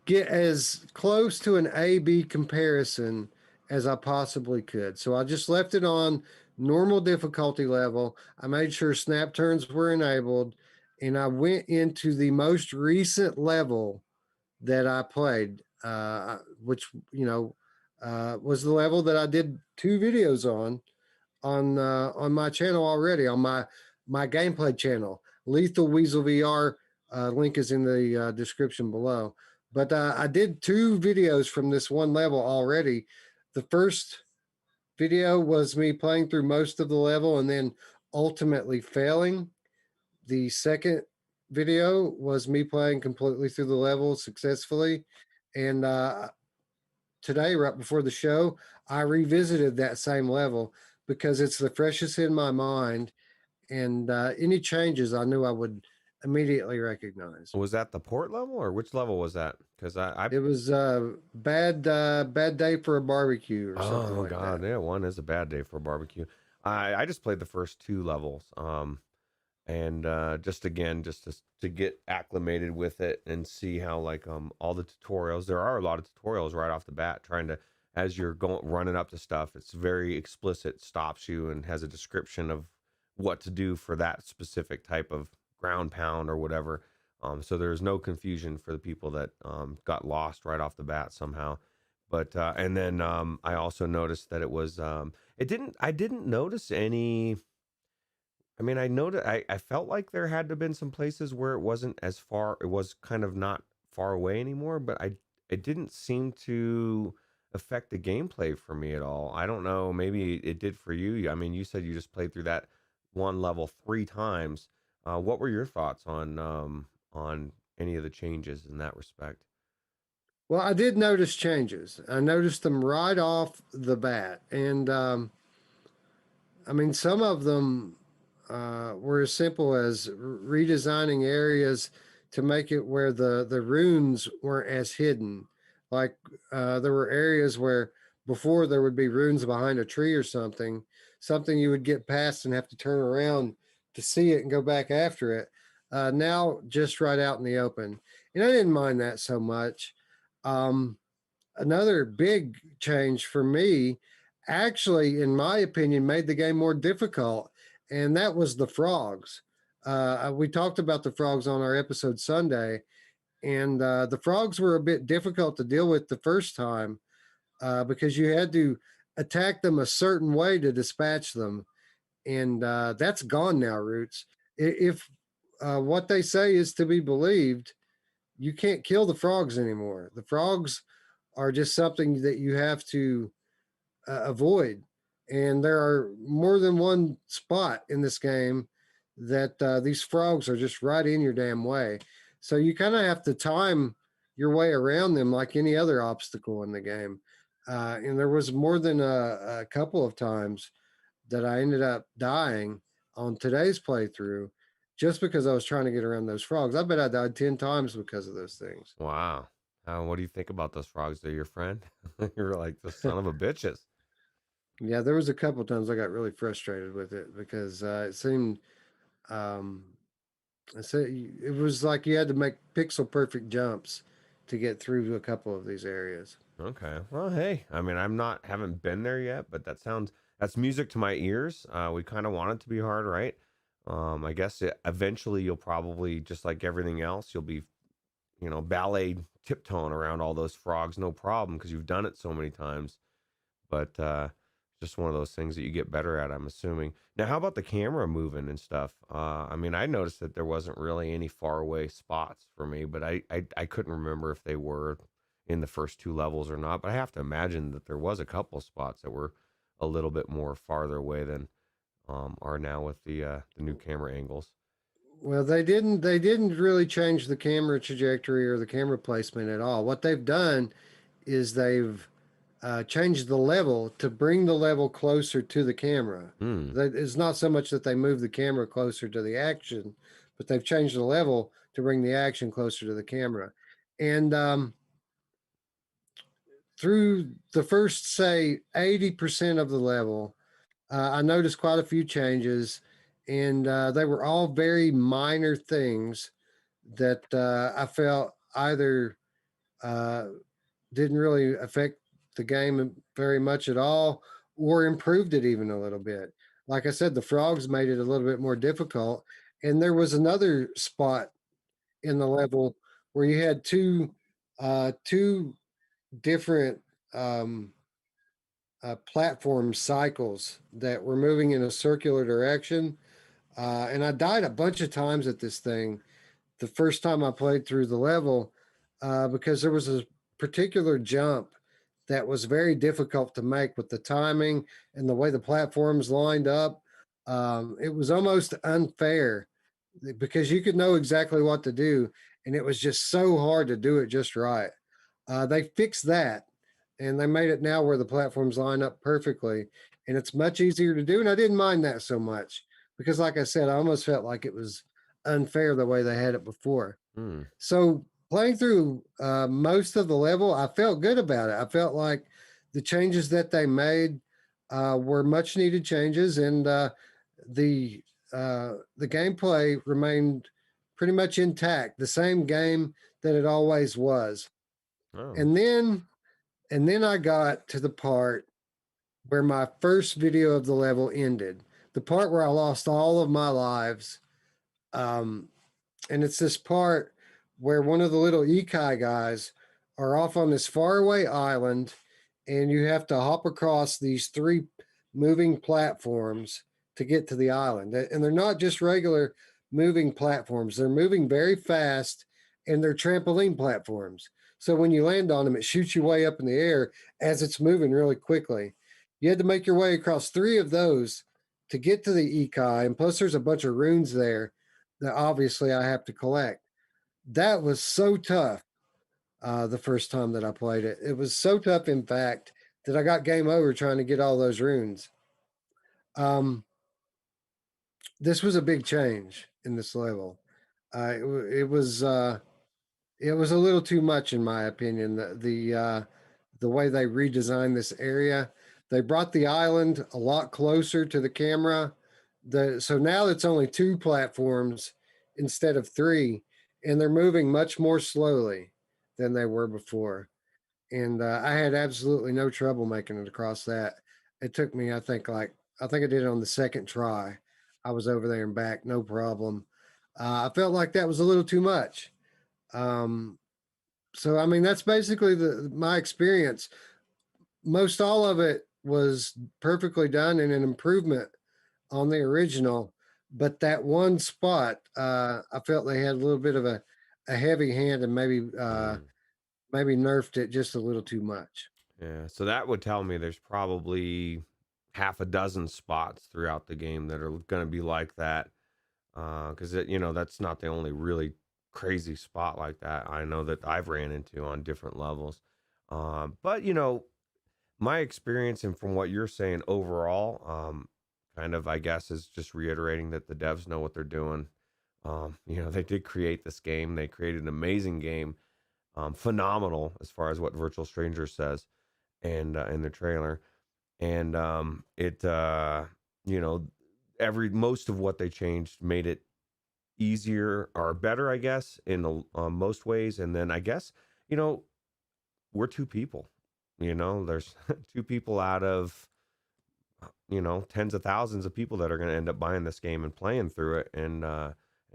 get as close to an A/B comparison as I possibly could. So I just left it on normal difficulty level. I made sure snap turns were enabled, and I went into the most recent level that I played, which was the level that I did 2 videos on my channel already, on my gameplay channel, Lethal Weasel VR. Link is in the description below. But I did 2 videos from this one level already. The first video was me playing through most of the level and then ultimately failing. The second video was me playing completely through the level successfully. And today, right before the show, I revisited that same level because it's the freshest in my mind. And any changes I knew I would immediately recognize. Was that the port level or which level was that? Because I It was bad day for a barbecue or something oh like that. god, yeah, one is a bad day for a barbecue. I just played the first 2 levels, and just again, just to get acclimated with it and see how like all the tutorials. There are a lot of tutorials right off the bat, trying to as you're going running up to stuff. It's very explicit, stops you and has a description of what to do for that specific type of ground pound or whatever. So there's no confusion for the people that got lost right off the bat somehow. But and then I also noticed that it was it didn't I didn't notice any. I mean, I felt like there had to have been some places where it wasn't as far, it was kind of not far away anymore, but it didn't seem to affect the gameplay for me at all. I don't know, maybe it did for you. I mean, you said you just played through that one level 3 times. What were your thoughts on any of the changes in that respect? Well, I did notice changes. I noticed them right off the bat. And I mean, some of them were as simple as redesigning areas to make it where the runes weren't as hidden. Like there were areas where before there would be runes behind a tree or something you would get past and have to turn around to see it and go back after it. Now, just right out in the open. And I didn't mind that so much. Um, Another big change for me, actually, in my opinion, made the game more difficult, and that was the frogs. We talked about the frogs on our episode Sunday, and the frogs were a bit difficult to deal with the first time because you had to attack them a certain way to dispatch them, and that's gone now, Roots. If what they say is to be believed, you can't kill the frogs anymore. The frogs are just something that you have to avoid. And there are more than one spot in this game that these frogs are just right in your damn way. So you kind of have to time your way around them like any other obstacle in the game. And there was more than a couple of times that I ended up dying on today's playthrough just because I was trying to get around those frogs. I bet I died 10 times because of those things. Wow. What do you think about those frogs? They're your friend? You're like the son of a bitches. Yeah, there was a couple times I got really frustrated with it because it seemed um, I said it was like you had to make pixel perfect jumps to get through a couple of these areas. Okay. Well, hey, I mean, haven't been there yet, but that's music to my ears. We kind of want it to be hard, right? I guess eventually you'll probably, just like everything else, you'll be, ballet tiptoeing around all those frogs, no problem, because you've done it so many times. But just one of those things that you get better at, I'm assuming. Now, how about the camera moving and stuff? I mean, I noticed that there wasn't really any far away spots for me, but I couldn't remember if they were in the first two levels or not. But I have to imagine that there was a couple spots that were a little bit more farther away than are now with the new camera angles. Well, they didn't really change the camera trajectory or the camera placement at all. What they've done is they've changed the level to bring the level closer to the camera. Hmm. It's not so much that they move the camera closer to the action, but they've changed the level to bring the action closer to the camera. And through the first, say, 80% of the level, I noticed quite a few changes, and they were all very minor things that I felt either uh, didn't really affect the game very much at all or improved it even a little bit. Like I said, the frogs made it a little bit more difficult. And there was another spot in the level where you had two different um, platform cycles that were moving in a circular direction. And I died a bunch of times at this thing the first time I played through the level because there was a particular jump that was very difficult to make with the timing and the way the platforms lined up. It was almost unfair because you could know exactly what to do, and it was just so hard to do it just right. They fixed that, and they made it now where the platforms line up perfectly, and it's much easier to do. And I didn't mind that so much because, like I said, I almost felt like it was unfair the way they had it before. Hmm. So playing through most of the level, I felt good about it. I felt like the changes that they made were much needed changes, and the the gameplay remained pretty much intact, the same game that it always was. Oh. And then I got to the part where my first video of the level ended, the part where I lost all of my lives. Um, and it's this part where one of the little Ikai guys are off on this faraway island, and you have to hop across these three moving platforms to get to the island. And they're not just regular moving platforms, they're moving very fast, and they're trampoline platforms. So when you land on them, it shoots you way up in the air as it's moving really quickly. You had to make your way across three of those to get to the Ikai, and plus there's a bunch of runes there that obviously I have to collect. That was so tough the first time that I played it. It was so tough, in fact, that I got game over trying to get all those runes. Um, this was a big change in this level. It was a little too much, in my opinion. The way they redesigned this area, they brought the island a lot closer to the camera. So now it's only two platforms instead of three, and they're moving much more slowly than they were before. And I had absolutely no trouble making it across that. It took me, I think I did it on the second try. I was over there and back, no problem. I felt like that was a little too much. Um, so I mean, that's basically the my experience. Most all of it was perfectly done and an improvement on the original, but that one spot, I felt they had a little bit of a heavy hand and Hmm. maybe nerfed it just a little too much. Yeah. So that would tell me there's probably half a dozen spots throughout the game that are going to be like that. Because that's not the only really crazy spot like that I know that I've ran into on different levels. But my experience and from what you're saying overall, kind of I guess is just reiterating that the devs know what they're doing. They did create this game. They created an amazing game. phenomenal as far as what Virtual Stranger says, and in the trailer. And it you know, every most of what they changed made it easier or better, I guess, in most ways. And then I guess, you know, we're two people. You know, there's two people out of, you know, tens of thousands of people that are going to end up buying this game and playing through it. And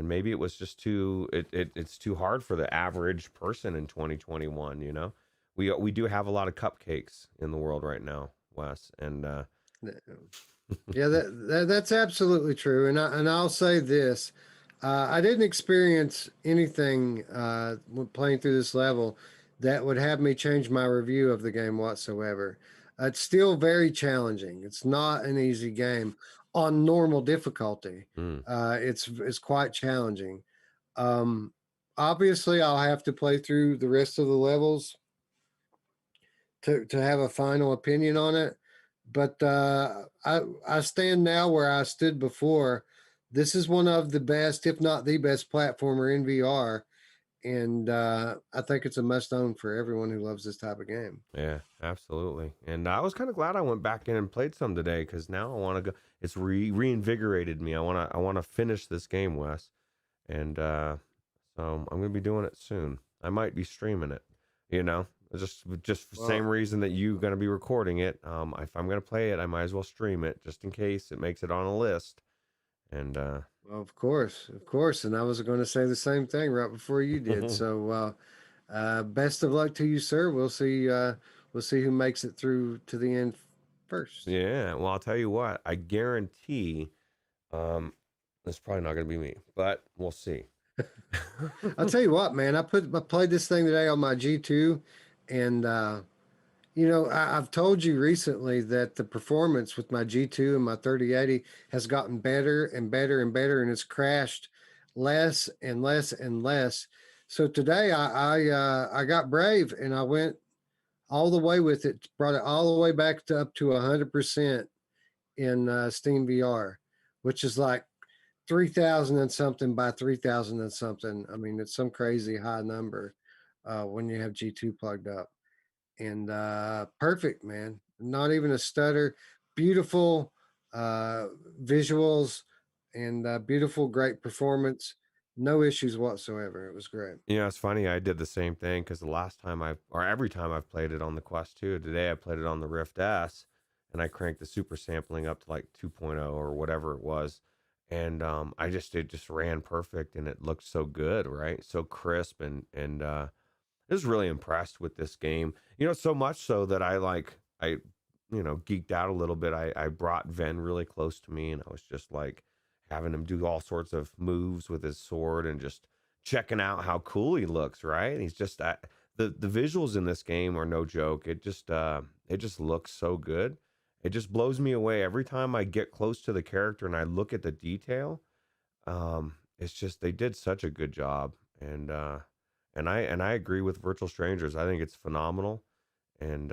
maybe it was just it's too hard for the average person in 2021. You know, we do have a lot of cupcakes in the world right now, Wes, and Yeah, that's absolutely true. And I'll say this: I didn't experience anything when playing through this level that would have me change my review of the game whatsoever. It's still very challenging. It's not an easy game on normal difficulty. mm, It's quite challenging. Um, Obviously, I'll have to play through the rest of the levels to have a final opinion on it. But I stand now where I stood before. This is one of the best, if not the best, platformer in VR, and I think it's a must own for everyone who loves this type of game. yeah, absolutely. And I was kind of glad I went back in and played some today because now I want to go. It's reinvigorated me. I want to finish this game, Wes, and so I'm gonna be doing it soon. I might be streaming it. You know, just for the same Well, reason that you're gonna be recording it. If I'm gonna play it, I might as well stream it just in case it makes it on a list. And well, of course, and I was going to say the same thing right before you did. So, best of luck to you, sir. We'll see who makes it through to the end first. yeah, well, I'll tell you what. I guarantee, um, it's probably not gonna be me, but we'll see. I'll tell you what, man. I played this thing today on my G2, and you know, I've told you recently that the performance with my G2 and my 3080 has gotten better and better and better, and it's crashed less and less and less. So today I got brave and I went all the way with it, brought it all the way back to up to 100% in Steam VR, which is like 3,000 and something by 3,000 and something. I mean, it's some crazy high number when you have G2 plugged up. And perfect, man. Not even a stutter. Beautiful visuals and beautiful, great performance. No issues whatsoever. It was great. Yeah, it's funny. I did the same thing because the last time or every time I've played it on the Quest 2, today I played it on the Rift S, and I cranked the super sampling up to like 2.0 or whatever it was. And it just ran perfect and it looked so good, right? So crisp and I was really impressed with this game. You know, so much so that geeked out a little bit. I brought Ven really close to me and I was just like having him do all sorts of moves with his sword and just checking out how cool he looks, right? He's just the visuals in this game are no joke. It just looks so good. It just blows me away every time I get close to the character and I look at the detail. It's just they did such a good job, and I agree with Virtual Strangers. I think it's phenomenal, and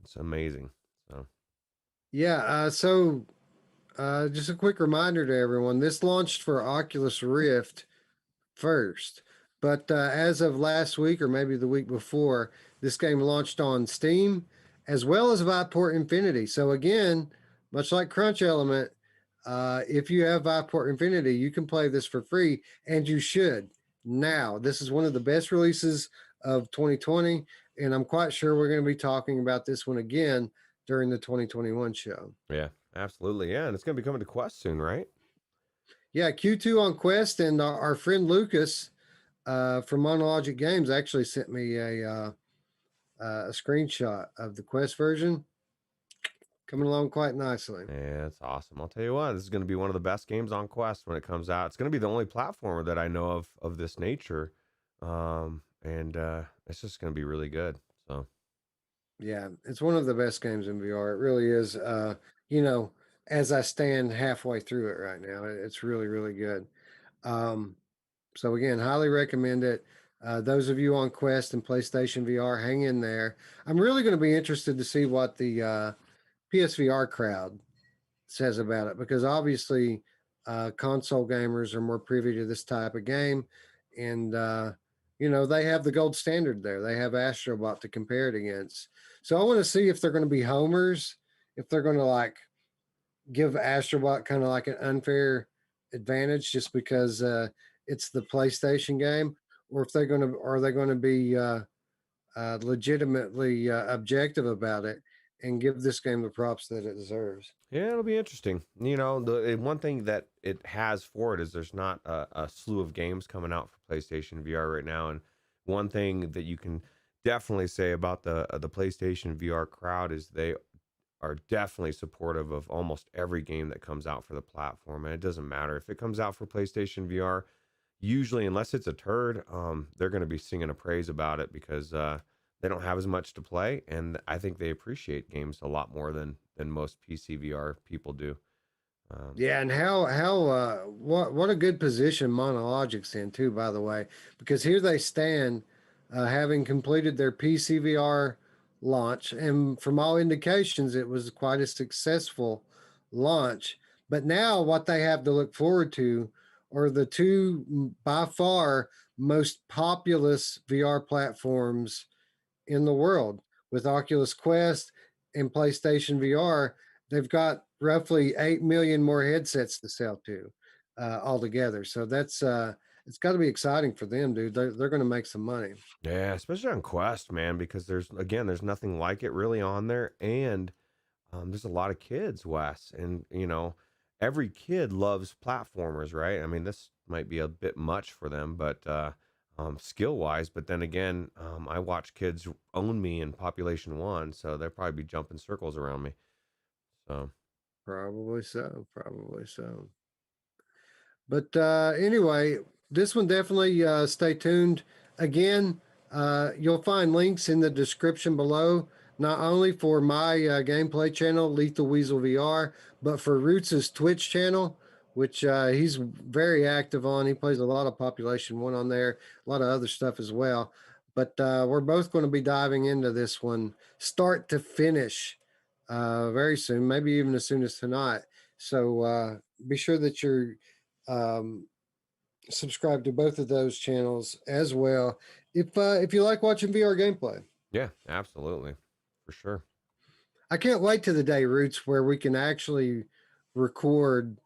it's amazing. So Yeah. Just a quick reminder to everyone this launched for Oculus Rift first. But as of last week or maybe the week before, this game launched on Steam as well as Viveport Infinity. So again, much like Crunch Element, if you have Viveport Infinity, you can play this for free, and you should. Now, this is one of the best releases of 2020, and I'm quite sure we're going to be talking about this one again during the 2021 show. yeah, absolutely, yeah, and it's gonna be coming to Quest soon, right? Yeah, Q2 on Quest, and our friend Lucas from Monologic Games actually sent me a screenshot of the Quest version coming along quite nicely. Yeah, it's awesome. I'll tell you what, this is gonna be one of the best games on Quest when it comes out. It's gonna be the only platformer that I know of this nature, and it's just gonna be really good. So Yeah, it's one of the best games in VR. It really is. You know, as I stand halfway through it right now, it's really, really good. Um, so again, highly recommend it. Those of you on Quest and PlayStation VR, hang in there. I'm really going to be interested to see what the PSVR crowd says about it because obviously console gamers are more privy to this type of game, and they have the gold standard there. They have Astrobot to compare it against. So I want to see if they're going to be homers, if they're going to like give Astrobot kind of like an unfair advantage just because it's the PlayStation game, or if they're going to are they going to be legitimately objective about it and give this game the props that it deserves. Yeah, it'll be interesting. One thing that it has for it is there's not a slew of games coming out for PlayStation VR right now, and one thing that you can definitely say about the PlayStation VR crowd is they are definitely supportive of almost every game that comes out for the platform, and it doesn't matter if it comes out for PlayStation VR. Usually, unless it's a turd, they're going to be singing a praise about it because they don't have as much to play, and I think they appreciate games a lot more than most PC VR people do. Um, Yeah, and how what a good position Monologic's in too, by the way, because here they stand, having completed their PCVR launch, and from all indications, it was quite a successful launch. But now, what they have to look forward to are the two by far most populous VR platforms in the world with Oculus Quest and PlayStation VR. They've got roughly 8 million more headsets to sell to altogether. So that's it's got to be exciting for them, dude. They're going to make some money. yeah, especially on Quest, man, because there's nothing like it really on there, and there's a lot of kids, Wes, and every kid loves platformers, right? I mean, this might be a bit much for them, but skill wise. But then again, I watch kids own me in Population One, so they'll probably be jumping circles around me. So Probably so. Probably so. But anyway, this one definitely stay tuned. Again, you'll find links in the description below, not only for my gameplay channel, Lethal Weasel VR, but for Ruuts' Twitch channel, which he's very active on. He plays a lot of Population One on there, a lot of other stuff as well. But we're both going to be diving into this one start to finish very soon, maybe even as soon as tonight. So be sure that you're um, subscribe to both of those channels as well. If you like watching VR gameplay, yeah, absolutely, for sure. I can't wait to the day Roots where we can actually record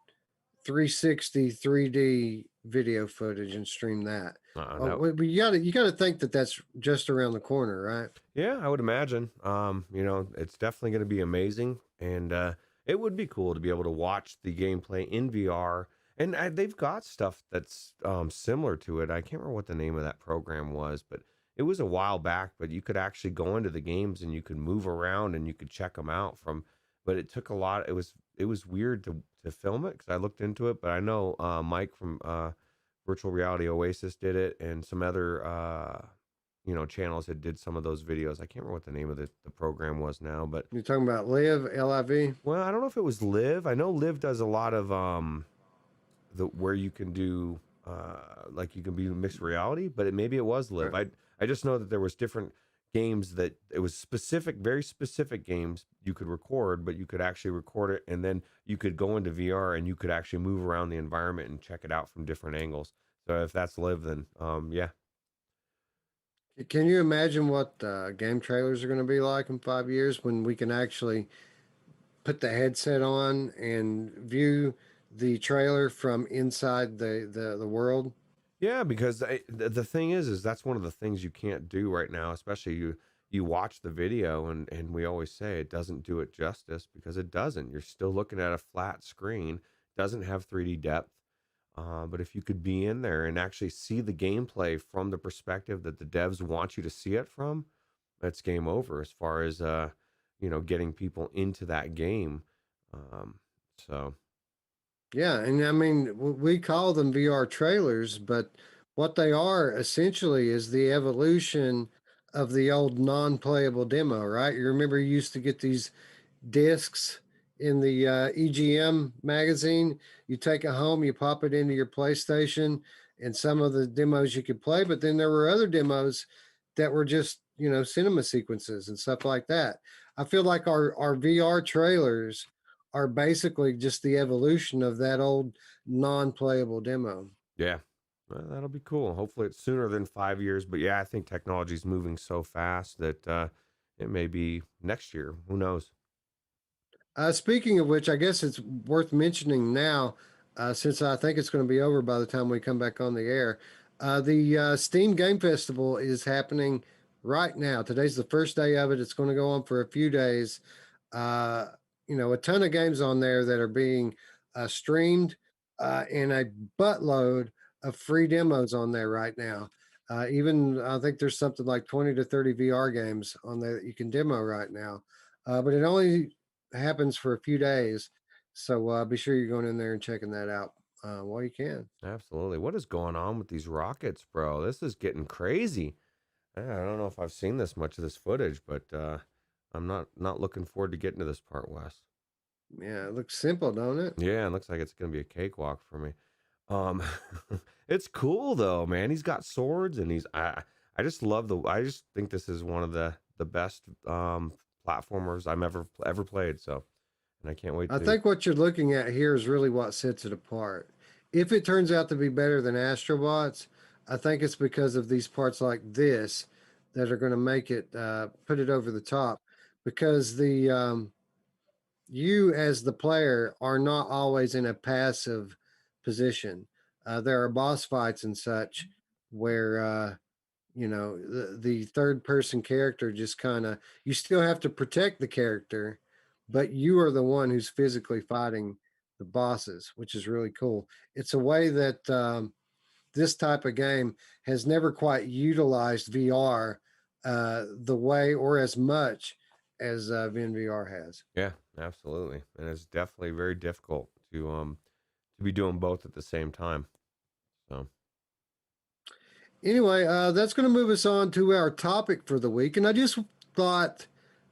360 3D video footage and stream that. No, You gotta think that that's just around the corner, right? yeah, I would imagine. It's definitely going to be amazing, and it would be cool to be able to watch the gameplay in VR. And they've got stuff that's similar to it. I can't remember what the name of that program was, but it was a while back. But you could actually go into the games and you could move around and you could check them out from. But it took a lot. It was weird to film it because I looked into it. But I know Mike from Virtual Reality Oasis did it, and some other channels that did some of those videos. I can't remember what the name of the program was now, but You're talking about Live, LIV? well, I don't know if it was Live. I know Live does a lot of the where you can do like you can be mixed reality, but maybe it was Live. Right. I just know that there was different games that it was specific, very specific games you could record, but you could actually record it and then you could go into VR and you could actually move around the environment and check it out from different angles. So if that's Live, then yeah. Can you imagine what game trailers are going to be like in 5 years when we can actually put the headset on and view the trailer from inside the world? Yeah, because the thing is that's one of the things you can't do right now, especially you watch the video and we always say it doesn't do it justice because it doesn't. You're still looking at a flat screen, doesn't have 3D depth. But if you could be in there and actually see the gameplay from the perspective that the devs want you to see it from, that's game over as far as getting people into that game. Um, so Yeah, and I mean, we call them VR trailers, but what they are essentially is the evolution of the old non-playable demo, right? You remember you used to get these discs in the EGM magazine. You take it home, you pop it into your PlayStation, and some of the demos you could play, but then there were other demos that were just, cinema sequences and stuff like that. I feel like our VR trailers are basically just the evolution of that old non-playable demo. yeah, Well, that'll be cool. Hopefully it's sooner than 5 years. But yeah, I think technology is moving so fast that it may be next year. Who knows? Speaking of which, I guess it's worth mentioning now, since I think it's going to be over by the time we come back on the air. The Steam Game Festival is happening right now. Today's the first day of it. It's going to go on for a few days. Uh, a ton of games on there that are being streamed, and a buttload of free demos on there right now. Even I think there's something like 20 to 30 VR games on there that you can demo right now. But it only happens for a few days. So be sure you're going in there and checking that out while you can. Absolutely. What is going on with these rockets, bro? This is getting crazy. I don't know if I've seen this much of this footage, but I'm not looking forward to getting to this part, Wes. Yeah, it looks simple, don't it? Yeah, it looks like it's gonna be a cakewalk for me. Um, it's cool though, man. He's got swords, and I just love I just think this is one of the best platformers I've ever played. So, and I can't wait I to. think what you're looking at here is really what sets it apart. If it turns out to be better than Astrobots, I think it's because of these parts like this that are going to make it put it over the top. Because the you as the player are not always in a passive position. There are boss fights and such where the third person character just kind of, you still have to protect the character, but you are the one who's physically fighting the bosses, which is really cool. It's a way that this type of game has never quite utilized VR the way or as much as Ven VR has. Yeah, absolutely, and it's definitely very difficult to be doing both at the same time. So. Anyway, that's going to move us on to our topic for the week. And I just thought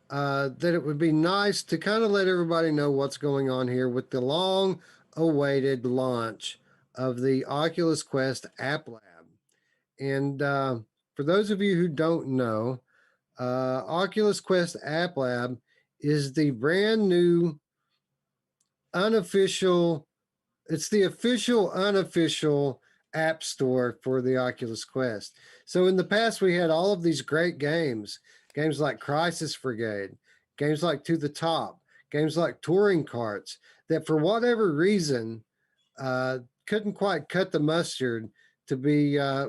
that it would be nice to kind of let everybody know what's going on here with the long awaited launch of the Oculus Quest AppLab. And for those of you who don't know, Oculus Quest AppLab is the brand new unofficial, it's the official unofficial app store for the Oculus Quest. So in the past, we had all of these great games like Crisis Brigade, games like To the Top, games like Touring Carts, that for whatever reason couldn't quite cut the mustard to be uh,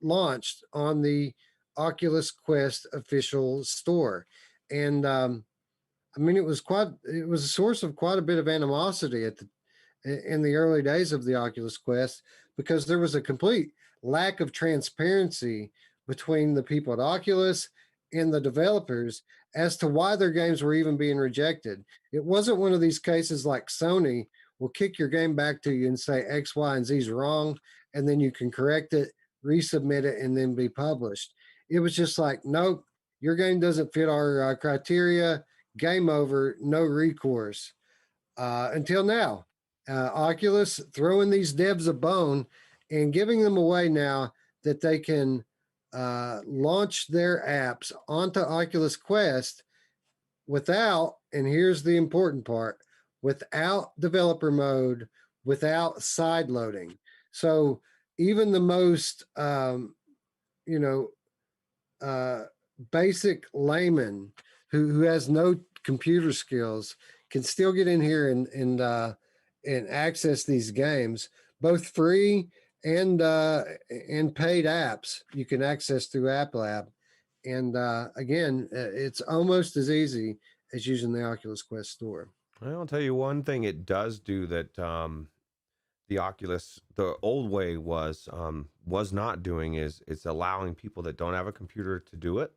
launched on the Oculus Quest official store. And I mean, it was a source of quite a bit of animosity in the early days of the Oculus Quest because there was a complete lack of transparency between the people at Oculus and the developers as to why their games were even being rejected. It wasn't one of these cases like Sony will kick your game back to you and say X, Y, and Z is wrong, and then you can correct it, resubmit it, and then be published. It was just like, nope, your game doesn't fit our criteria. Game over, no recourse. Until now, Oculus throwing these devs a bone and giving them away now that they can launch their apps onto Oculus Quest without, and here's the important part, without developer mode, without side loading. So even the most, you know, uh, basic layman who has no computer skills can still get in here and access these games, both free and paid apps you can access through AppLab. And again, it's almost as easy as using the Oculus Quest store. Well, I'll tell you one thing it does do that the Oculus, the old way was not doing is it's allowing people that don't have a computer to do it,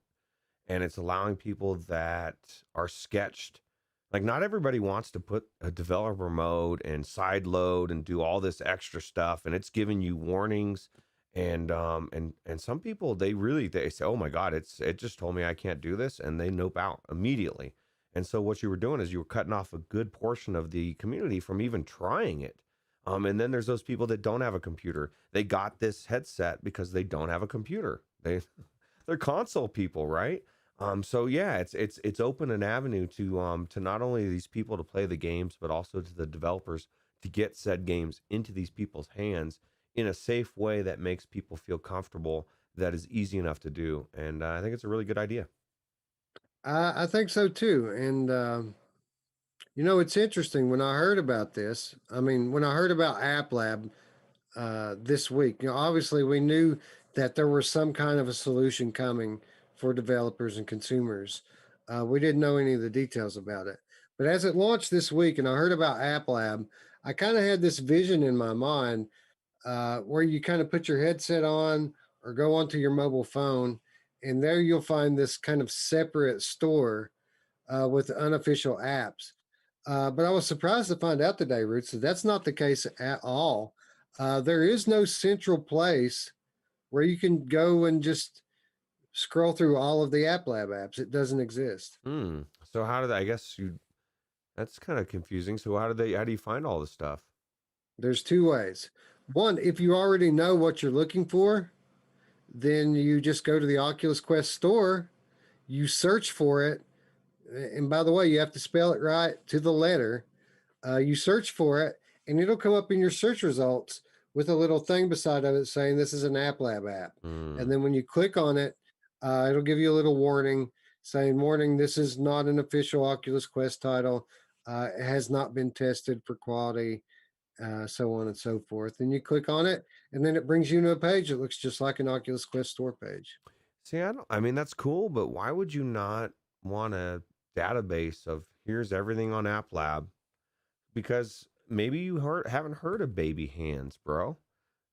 and it's allowing people that are sketched. Like not everybody wants to put a developer mode and side load and do all this extra stuff, and it's giving you warnings. And some people they say, oh my God, it just told me I can't do this, and they nope out immediately. And so what you were doing is you were cutting off a good portion of the community from even trying it. And then there's those people that don't have a computer. They got this headset because they don't have a computer. They're console people, right? So yeah, it's open an avenue to not only these people to play the games, but also to the developers to get said games into these people's hands in a safe way that makes people feel comfortable, that is easy enough to do. And I think it's a really good idea. I think so too. And it's interesting when I heard about this. I mean, when I heard about AppLab this week, obviously we knew that there was some kind of a solution coming for developers and consumers. We didn't know any of the details about it. But as it launched this week and I heard about AppLab, I kind of had this vision in my mind where you kind of put your headset on or go onto your mobile phone, and there you'll find this kind of separate store with unofficial apps. But I was surprised to find out today, Roots, that that's not the case at all. There is no central place where you can go and just scroll through all of the AppLab apps. It doesn't exist. Hmm. So how do they, I guess you, that's kind of confusing. So how do you find all this stuff? There's two ways. One, if you already know what you're looking for, then you just go to the Oculus Quest store, you search for it. And by the way, you have to spell it right to the letter. You search for it, and it'll come up in your search results with a little thing beside of it saying this is an AppLab app. Hmm. And then when you click on it, it'll give you a little warning saying, "Warning: this is not an official Oculus Quest title. It has not been tested for quality." So on and so forth. And you click on it, and then it brings you to a page that looks just like an Oculus Quest store page. See, I mean, that's cool, but why would you not want a database of here's everything on App Lab? Because maybe you haven't heard of baby hands, bro.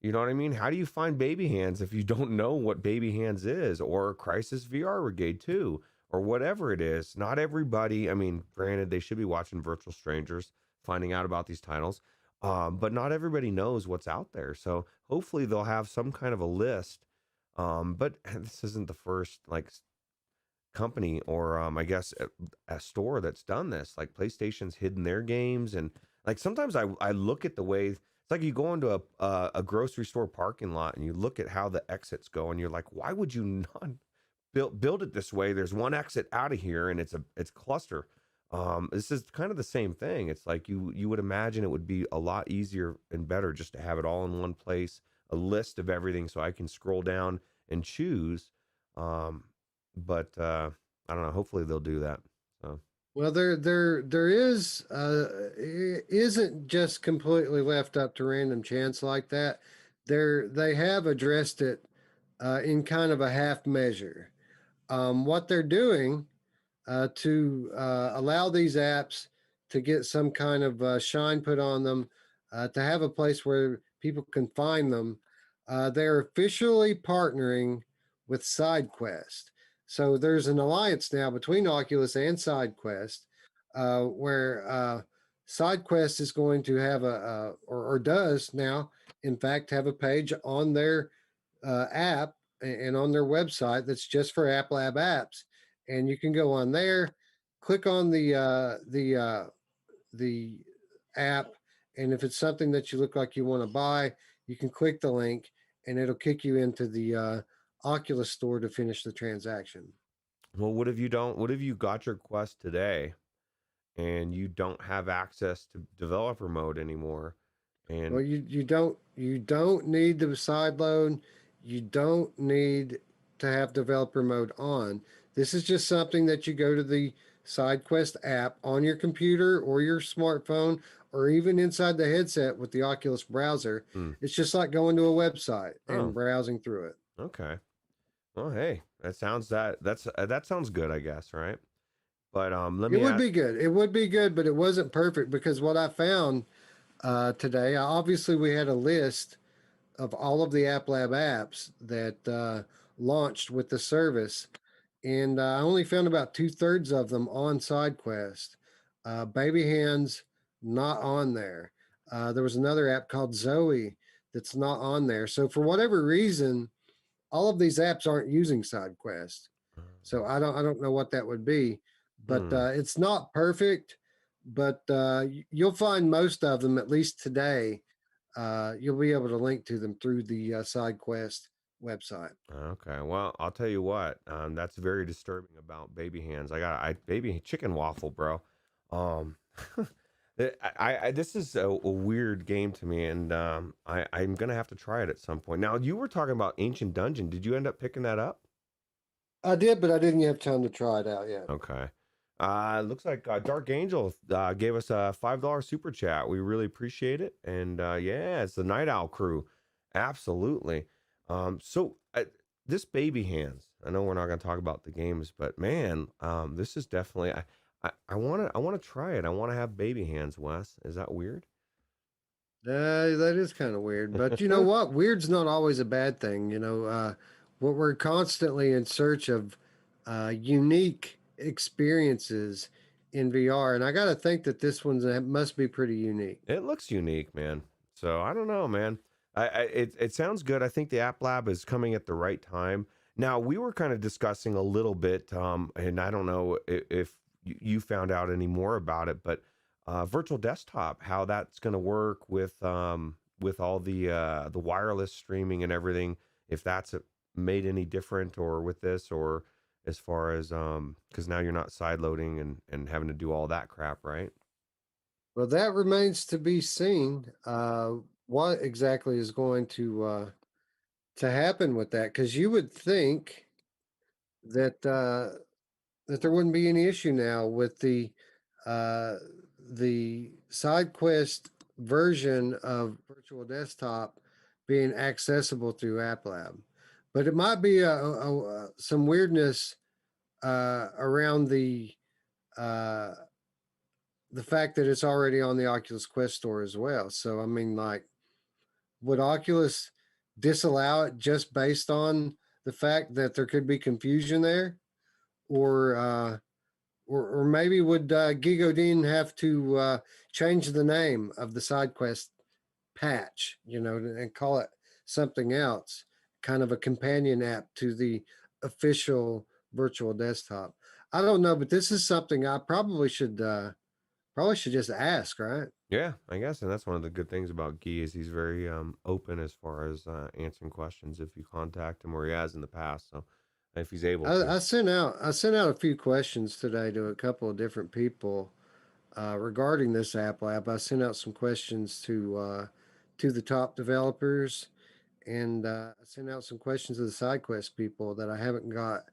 You know what I mean? How do you find baby hands if you don't know what baby hands is, or Crisis VR Brigade 2, or whatever it is? Not everybody, I mean, granted, they should be watching Virtual Strangers, finding out about these titles, but not everybody knows what's out there. So hopefully they'll have some kind of a list. But this isn't the first like company or I guess a store that's done this. Like PlayStation's hidden their games, and like sometimes I look at the way it's like you go into a grocery store parking lot and you look at how the exits go, and you're like, why would you not build it this way? There's one exit out of here, and it's cluster. This is kind of the same thing. It's like you would imagine it would be a lot easier and better just to have it all in one place, a list of everything, so I can scroll down and choose. Um, but I don't know. Hopefully they'll do that. So Well, there is it isn't just completely left up to random chance like that. They have addressed it in kind of a half measure. What they're doing to allow these apps to get some kind of shine put on them, to have a place where people can find them. They're officially partnering with SideQuest. So there's an alliance now between Oculus and SideQuest, where SideQuest is going to have or does now, in fact, have a page on their app and on their website that's just for AppLab apps, and you can go on there, click on the app, and if it's something that you look like you want to buy, you can click the link, and it'll kick you into the Oculus store to finish the transaction. well, what if you got your Quest today and you don't have access to developer mode anymore? And Well, you don't need the side load. You don't need to have developer mode on. This is just something that you go to the SideQuest app on your computer or your smartphone or even inside the headset with the Oculus browser. hmm, It's just like going to a website and oh, browsing through it. okay. Well, hey, that sounds good, I guess, right? But let It me would ask. be good. It would be good, but it wasn't perfect because what I found today, obviously we had a list of all of the AppLab apps that launched with the service, and I only found about 2/3 of them on SideQuest. Baby Hands not on there. There was another app called Zoe that's not on there. So for whatever reason, all of these apps aren't using SideQuest. So I don't know what that would be, but Hmm. it's not perfect. But you'll find most of them, at least today, you'll be able to link to them through the SideQuest website. Okay. Well, I'll tell you what. That's very disturbing about baby hands. I baby chicken waffle, bro. Um, This is a weird game to me, and I'm gonna have to try it at some point. Now, you were talking about Ancient Dungeon. Did you end up picking that up? I did, but I didn't have time to try it out yet. Okay. Looks like Dark Angel gave us a $5 super chat. We really appreciate it. And yeah, it's the Night Owl crew. Absolutely. So this baby hands. I know we're not going to talk about the games, but man, this is definitely. I want to try it. I want to have baby hands. Wes, is that weird? That is kind of weird, but you know what? Weird's not always a bad thing. We're constantly in search of unique experiences in VR, and I got to think that this one's must be pretty unique. It looks unique, man. So I don't know, man. It sounds good. I think the App Lab is coming at the right time. Now we were kind of discussing a little bit, and I don't know if you found out any more about it, but virtual desktop, how that's going to work with all the wireless streaming and everything. If that's made any different, or with this, or as far as because now you're not side loading and having to do all that crap, right? Well, that remains to be seen. What exactly is going to happen with that? Because you would think that that there wouldn't be any issue now with uh, the side quest version of virtual desktop being accessible through AppLab. But it might be some weirdness around uh, the fact that it's already on the Oculus Quest store as well. So I mean, like, would Oculus disallow it just based on the fact that there could be confusion there, or or maybe would Gigodin have to change the name of the side quest patch, and call it something else, kind of a companion app to the official virtual desktop? I don't know, but this is something I probably should just ask, right? Yeah, I guess, and that's one of the good things about Guy is he's very open as far as answering questions if you contact him, or he has in the past. So if he's able to. I sent out a few questions today to a couple of different people regarding this app lab. I sent out some questions to the top developers, and I sent out some questions to the SideQuest people that I haven't got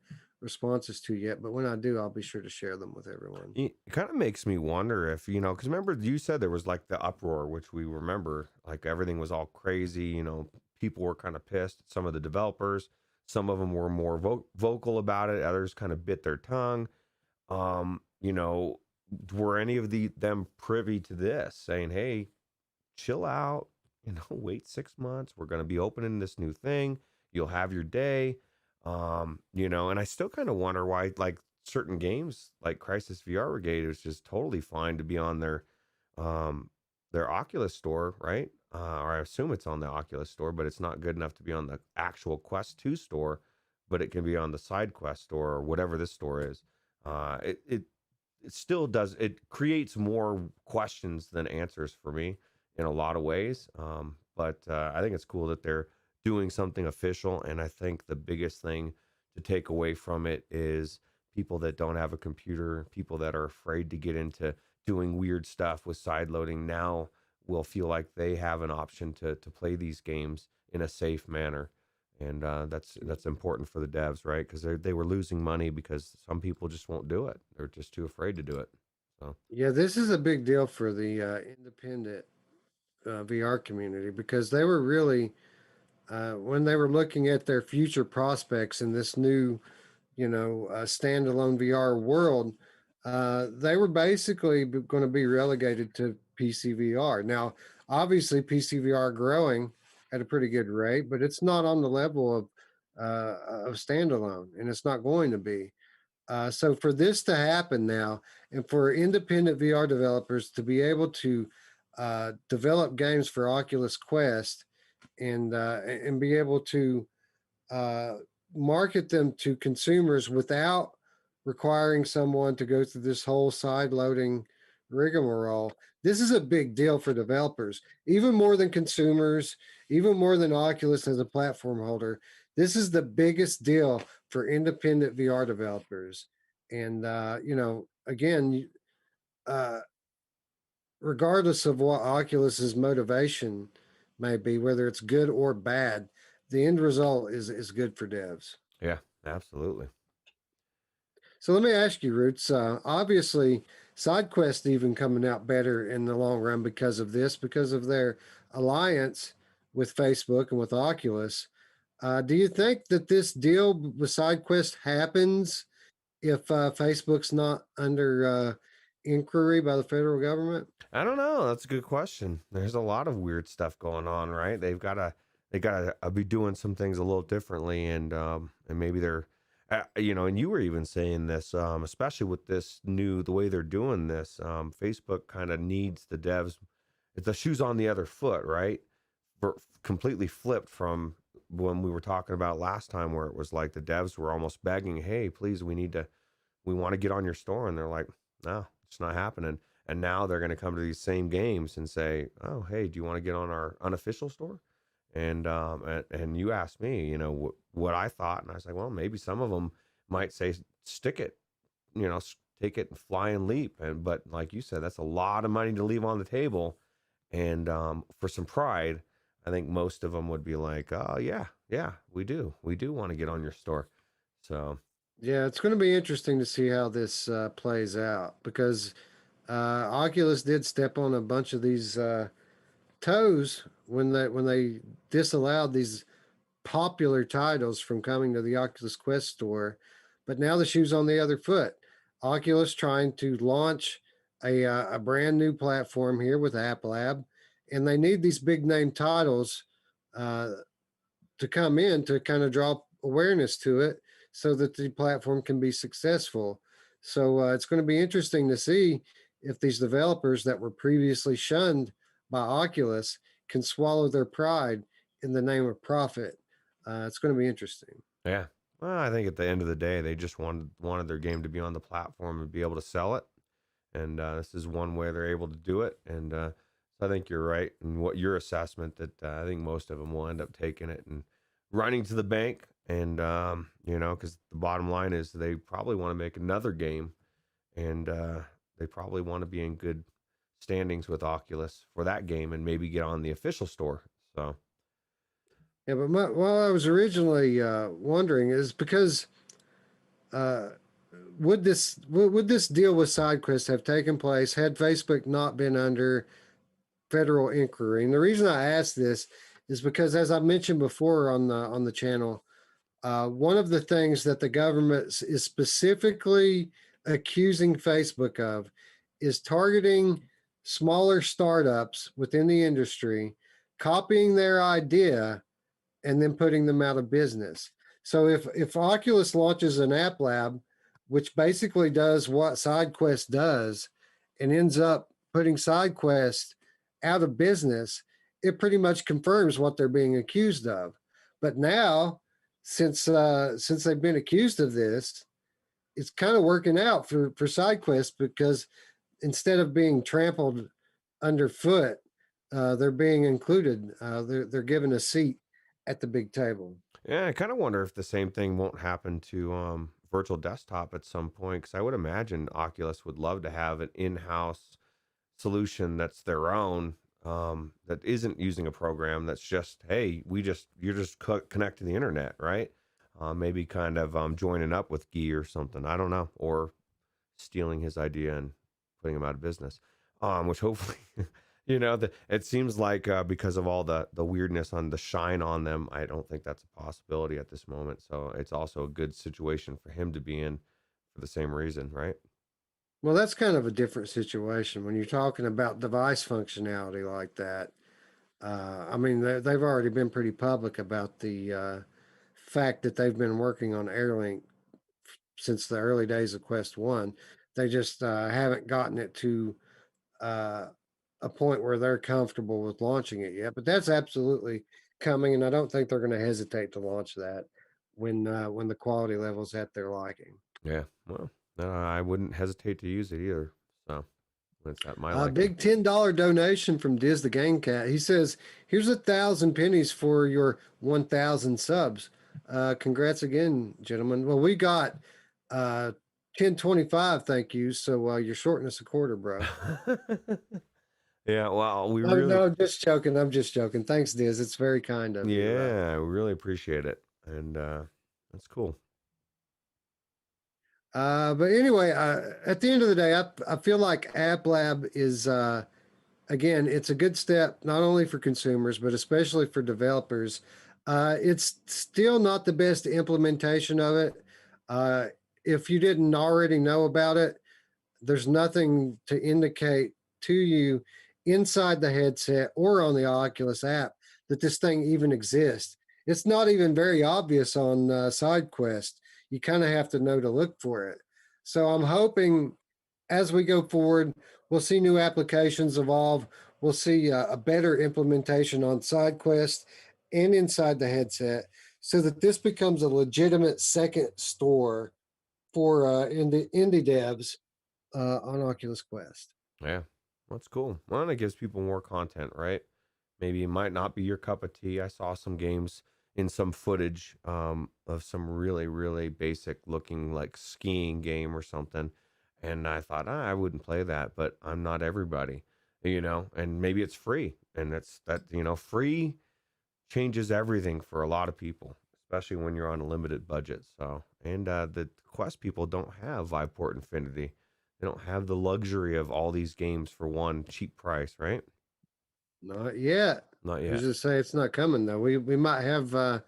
responses to yet. But when I do, I'll be sure to share them with everyone. It kind of makes me wonder if, because remember you said there was like the uproar, which we remember, like everything was all crazy. People were kind of pissed. Some of the developers, some of them were more vocal about it. Others kind of bit their tongue. Um, you know, were any of them privy to this, saying, "Hey, chill out. Wait 6 months. We're going to be opening this new thing. You'll have your day." And I still kind of wonder why, like certain games like Crisis VR Brigade is just totally fine to be on um, their Oculus store, right? Or I assume it's on the Oculus store, but it's not good enough to be on the actual Quest 2 store, but it can be on the side Quest store or whatever this store is. It still does. It creates more questions than answers for me in a lot of ways. But I think it's cool that they're doing something official. And I think the biggest thing to take away from it is people that don't have a computer, people that are afraid to get into doing weird stuff with side loading now will feel like they have an option to play these games in a safe manner. And that's important for the devs, right? Because they were losing money because some people just won't do it. They're just too afraid to do it. So Yeah, this is a big deal for the independent VR community because they were really when they were looking at their future prospects in this new, standalone VR world, they were basically going to be relegated to PC VR. Now, obviously, PC VR growing at a pretty good rate, but it's not on the level of standalone, and it's not going to be. So for this to happen now, and for independent VR developers to be able to develop games for Oculus Quest and be able to uh, market them to consumers without requiring someone to go through this whole side loading rigmarole. This is a big deal for developers, even more than consumers, even more than Oculus as a platform holder. This is the biggest deal for independent VR developers. And, again, uh, regardless of what Oculus's motivation may be, whether it's good or bad, the end result is good for devs. Yeah, absolutely. So let me ask you, Roots. Obviously, SideQuest even coming out better in the long run because of this, because of their alliance with Facebook and with Oculus. Do you think that this deal with SideQuest happens if Facebook's not under inquiry by the federal government? I don't know. That's a good question. There's a lot of weird stuff going on, right? They gotta be doing some things a little differently, and maybe they're, and you were even saying this, especially with this new the way they're doing this. Facebook kind of needs the devs. The shoe's on the other foot, right? Completely flipped from when we were talking about last time, where it was like the devs were almost begging, "Hey, please, we want to get on your store," and they're like, "No, it's not happening." And now they're going to come to these same games and say, "Oh, hey, do you want to get on our unofficial store?" And you asked me, what I thought, and I was like, well, maybe some of them might say, stick it, take it and fly and leap. And but like you said, that's a lot of money to leave on the table, and for some pride, I think most of them would be like, "Oh yeah, yeah, we do want to get on your store." So Yeah, it's going to be interesting to see how this plays out because Oculus did step on a bunch of these toes when they disallowed these popular titles from coming to the Oculus Quest store, but now the shoe's on the other foot. Oculus trying to launch a brand new platform here with AppLab, and they need these big name titles uh, to come in to kind of draw awareness to it so that the platform can be successful. So it's going to be interesting to see if these developers that were previously shunned by Oculus can swallow their pride in the name of profit. It's going to be interesting. yeah, well, I think at the end of the day, they just wanted their game to be on the platform and be able to sell it, and this is one way they're able to do it. And so I think you're right in what your assessment that I think most of them will end up taking it and running to the bank, and because the bottom line is they probably want to make another game, and they probably want to be in good standings with Oculus for that game and maybe get on the official store. So Yeah, but what I was originally wondering is because uh, would this deal with SideQuest have taken place had Facebook not been under federal inquiry? And the reason I ask this is because, as I mentioned before on the channel, one of the things that the government is specifically accusing Facebook of is targeting smaller startups within the industry, copying their idea, and then putting them out of business. So if Oculus launches an app lab, which basically does what SideQuest does, and ends up putting SideQuest out of business, it pretty much confirms what they're being accused of. But now, since they've been accused of this, it's kind of working out for SideQuest because instead of being trampled underfoot, they're being included. They're given a seat at the big table. yeah, I kind of wonder if the same thing won't happen to virtual desktop at some point, because I would imagine Oculus would love to have an in-house solution that's their own, that isn't using a program, that's just, hey, you're just connect to the internet, right? Maybe kind of joining up with Guy or something, I don't know, or stealing his idea and putting him out of business, which hopefully it seems like, because of all the weirdness on the shine on them, I don't think that's a possibility at this moment. So it's also a good situation for him to be in for the same reason, right? Well, that's kind of a different situation when you're talking about device functionality like that. I mean, they've already been pretty public about the fact that they've been working on Airlink since the early days of Quest One. They just haven't gotten it to uh, a point where they're comfortable with launching it yet. But that's absolutely coming, and I don't think they're going to hesitate to launch that when the quality level's at their liking. Yeah, well, I wouldn't hesitate to use it either, so when it's at my liking. Big $10 donation from Diz the Game Cat. He says, "Here's 1,000 pennies for your 1,000 subs. Congrats again, gentlemen. Well, we got 1025, thank you. So you're shorting us a quarter, bro." Yeah, well, we Oh, really, no, just joking. I'm just joking. Thanks, Diz. It's very kind of you. yeah, we really appreciate it, and that's cool. But anyway, at the end of the day, I feel like AppLab is, again, it's a good step, not only for consumers, but especially for developers. It's still not the best implementation of it. Uh, if you didn't already know about it, there's nothing to indicate to you inside the headset or on the Oculus app that this thing even exists. It's not even very obvious on SideQuest. You kind of have to know to look for it. So I'm hoping as we go forward, we'll see new applications evolve. We'll see a better implementation on SideQuest and inside the headset so that this becomes a legitimate second store for indie devs on Oculus Quest. Yeah, that's cool. Well, and it gives people more content, right? Maybe it might not be your cup of tea. I saw some games in some footage of some really, really basic looking like skiing game or something. And I thought, I wouldn't play that, but I'm not everybody, and maybe it's free. And it's that, free changes everything for a lot of people, especially when you're on a limited budget. So, and the Quest people don't have Viveport Infinity. They don't have the luxury of all these games for one cheap price, right? Not yet. Not Who's yet. to say it's not coming though? We might have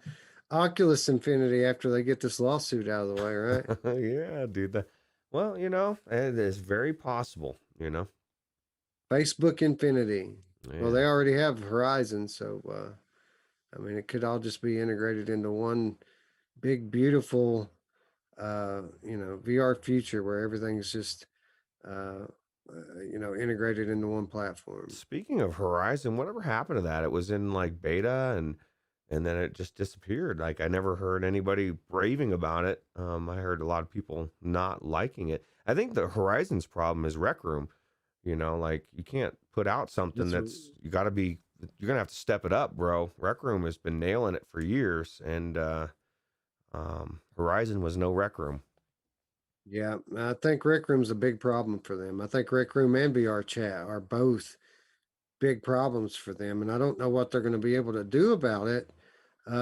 Oculus Infinity after they get this lawsuit out of the way, right? Yeah, dude. Well, it is very possible. Facebook Infinity. Well, Yeah. they already have Horizon, so I mean, it could all just be integrated into one big, beautiful, VR future where everything's just, uh, integrated into one platform. Speaking of Horizon, whatever happened to that? It was in like beta and then it just disappeared. Like I never heard anybody raving about it. I heard a lot of people not liking it. I think the Horizon's problem is Rec Room. Like you can't put out something That's that's you're gonna have to step it up, bro. Rec Room has been nailing it for years, and Horizon was no Rec Room. Yeah, I think Rec Room's a big problem for them. I think Rec Room and VR chat are both big problems for them, and I don't know what they're going to be able to do about it,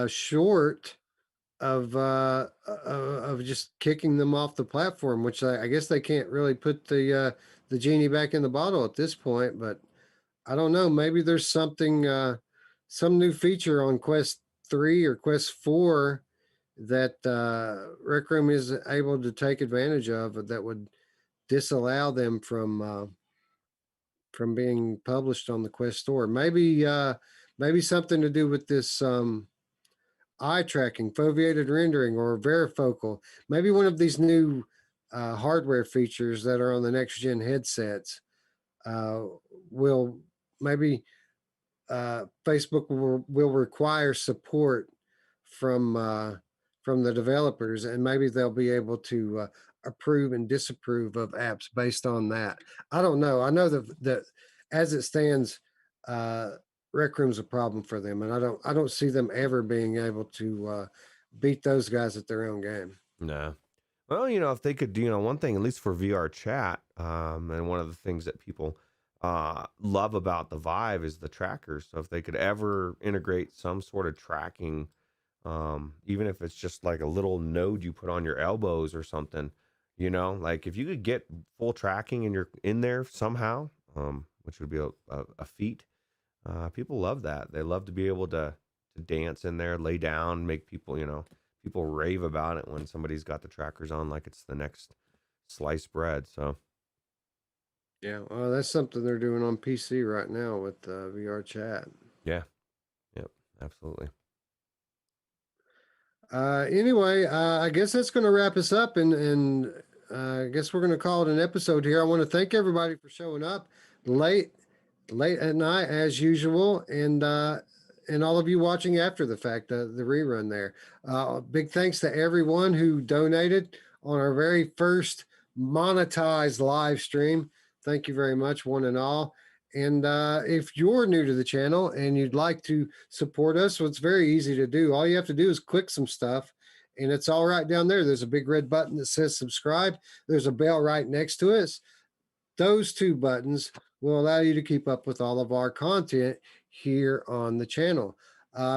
short of just kicking them off the platform, which I guess they can't really put the genie back in the bottle at this point. But I don't know. Maybe there's something, some new feature on Quest 3 or Quest 4 that Rec Room is able to take advantage of that would disallow them from being published on the Quest store. Maybe something to do with this eye tracking, foveated rendering, or varifocal. Maybe one of these new hardware features that are on the next gen headsets uh, will maybe Facebook will require support from uh, from the developers, and maybe they'll be able to approve and disapprove of apps based on that. I don't know. I know that as it stands, uh, Rec Room's a problem for them, and I don't see them ever being able to beat those guys at their own game. No. Well, if they could, one thing, at least for VR chat, and one of the things that people love about the Vive is the trackers. So if they could ever integrate some sort of tracking, even if it's just like a little node you put on your elbows or something, like if you could get full tracking and you're in there somehow, which would be a feat. People love that. They love to be able to dance in there, lay down, make people rave about it when somebody's got the trackers on like it's the next sliced bread. So Yeah, well, that's something they're doing on PC right now with VR chat. yeah, yep, absolutely. Anyway, I guess that's going to wrap us up, and I guess we're going to call it an episode here. I want to thank everybody for showing up late, late at night as usual, and all of you watching after the fact, the rerun there. Big thanks to everyone who donated on our very first monetized live stream. Thank you very much, one and all. And if you're new to the channel and you'd like to support us, well, it's very easy to do. All you have to do is click some stuff, and it's all right down there. There's a big red button that says subscribe. There's a bell right next to it. Those two buttons will allow you to keep up with all of our content here on the channel.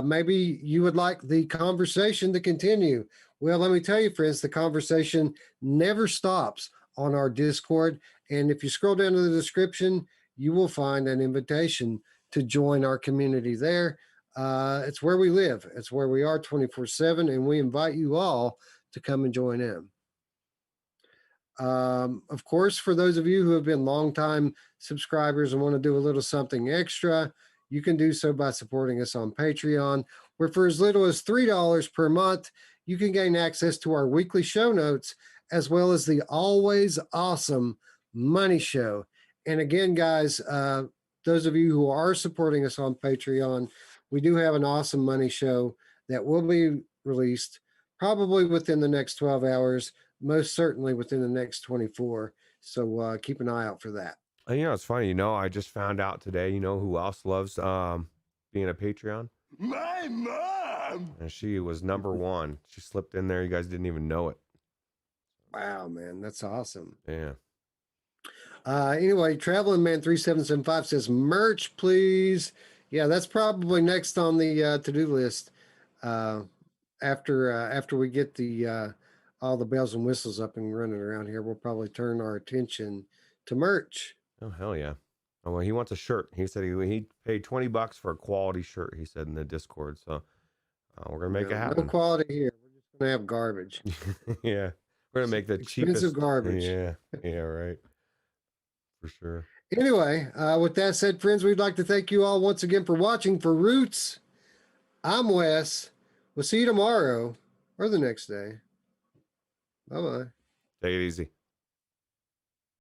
Maybe you would like the conversation to continue. Well, let me tell you, friends, the conversation never stops on our Discord. And if you scroll down to the description, you will find an invitation to join our community there. It's where we live, it's where we are 24/7, and we invite you all to come and join in. Of course, for those of you who have been longtime subscribers and want to do a little something extra, you can do so by supporting us on Patreon, where for as little as $3 per month, you can gain access to our weekly show notes, as well as the always awesome money show. And again, guys, those of you who are supporting us on Patreon, we do have an awesome money show that will be released probably within the next 12 hours, most certainly within the next 24. So keep an eye out for that. And, it's funny, I just found out today, who else loves being a Patreon? My mom! And she was number one. She slipped in there. You guys didn't even know it. Wow, man, that's awesome. Yeah. Anyway, Traveling Man 3775 says merch, please. Yeah, that's probably next on the to-do list. After we get the all the bells and whistles up and running around here, we'll probably turn our attention to merch. Oh, hell yeah. Oh, well, he wants a shirt. He said he paid $20 for a quality shirt, he said in the Discord. So we're going to make it happen. No quality here. We're just going to have garbage. Yeah. We're going to make the Expensive cheapest garbage. Yeah. Yeah, right. For sure. Anyway, with that said, friends, we'd like to thank you all once again for watching. For Roots, I'm Wes. We'll see you tomorrow or the next day. Bye-bye. Take it easy.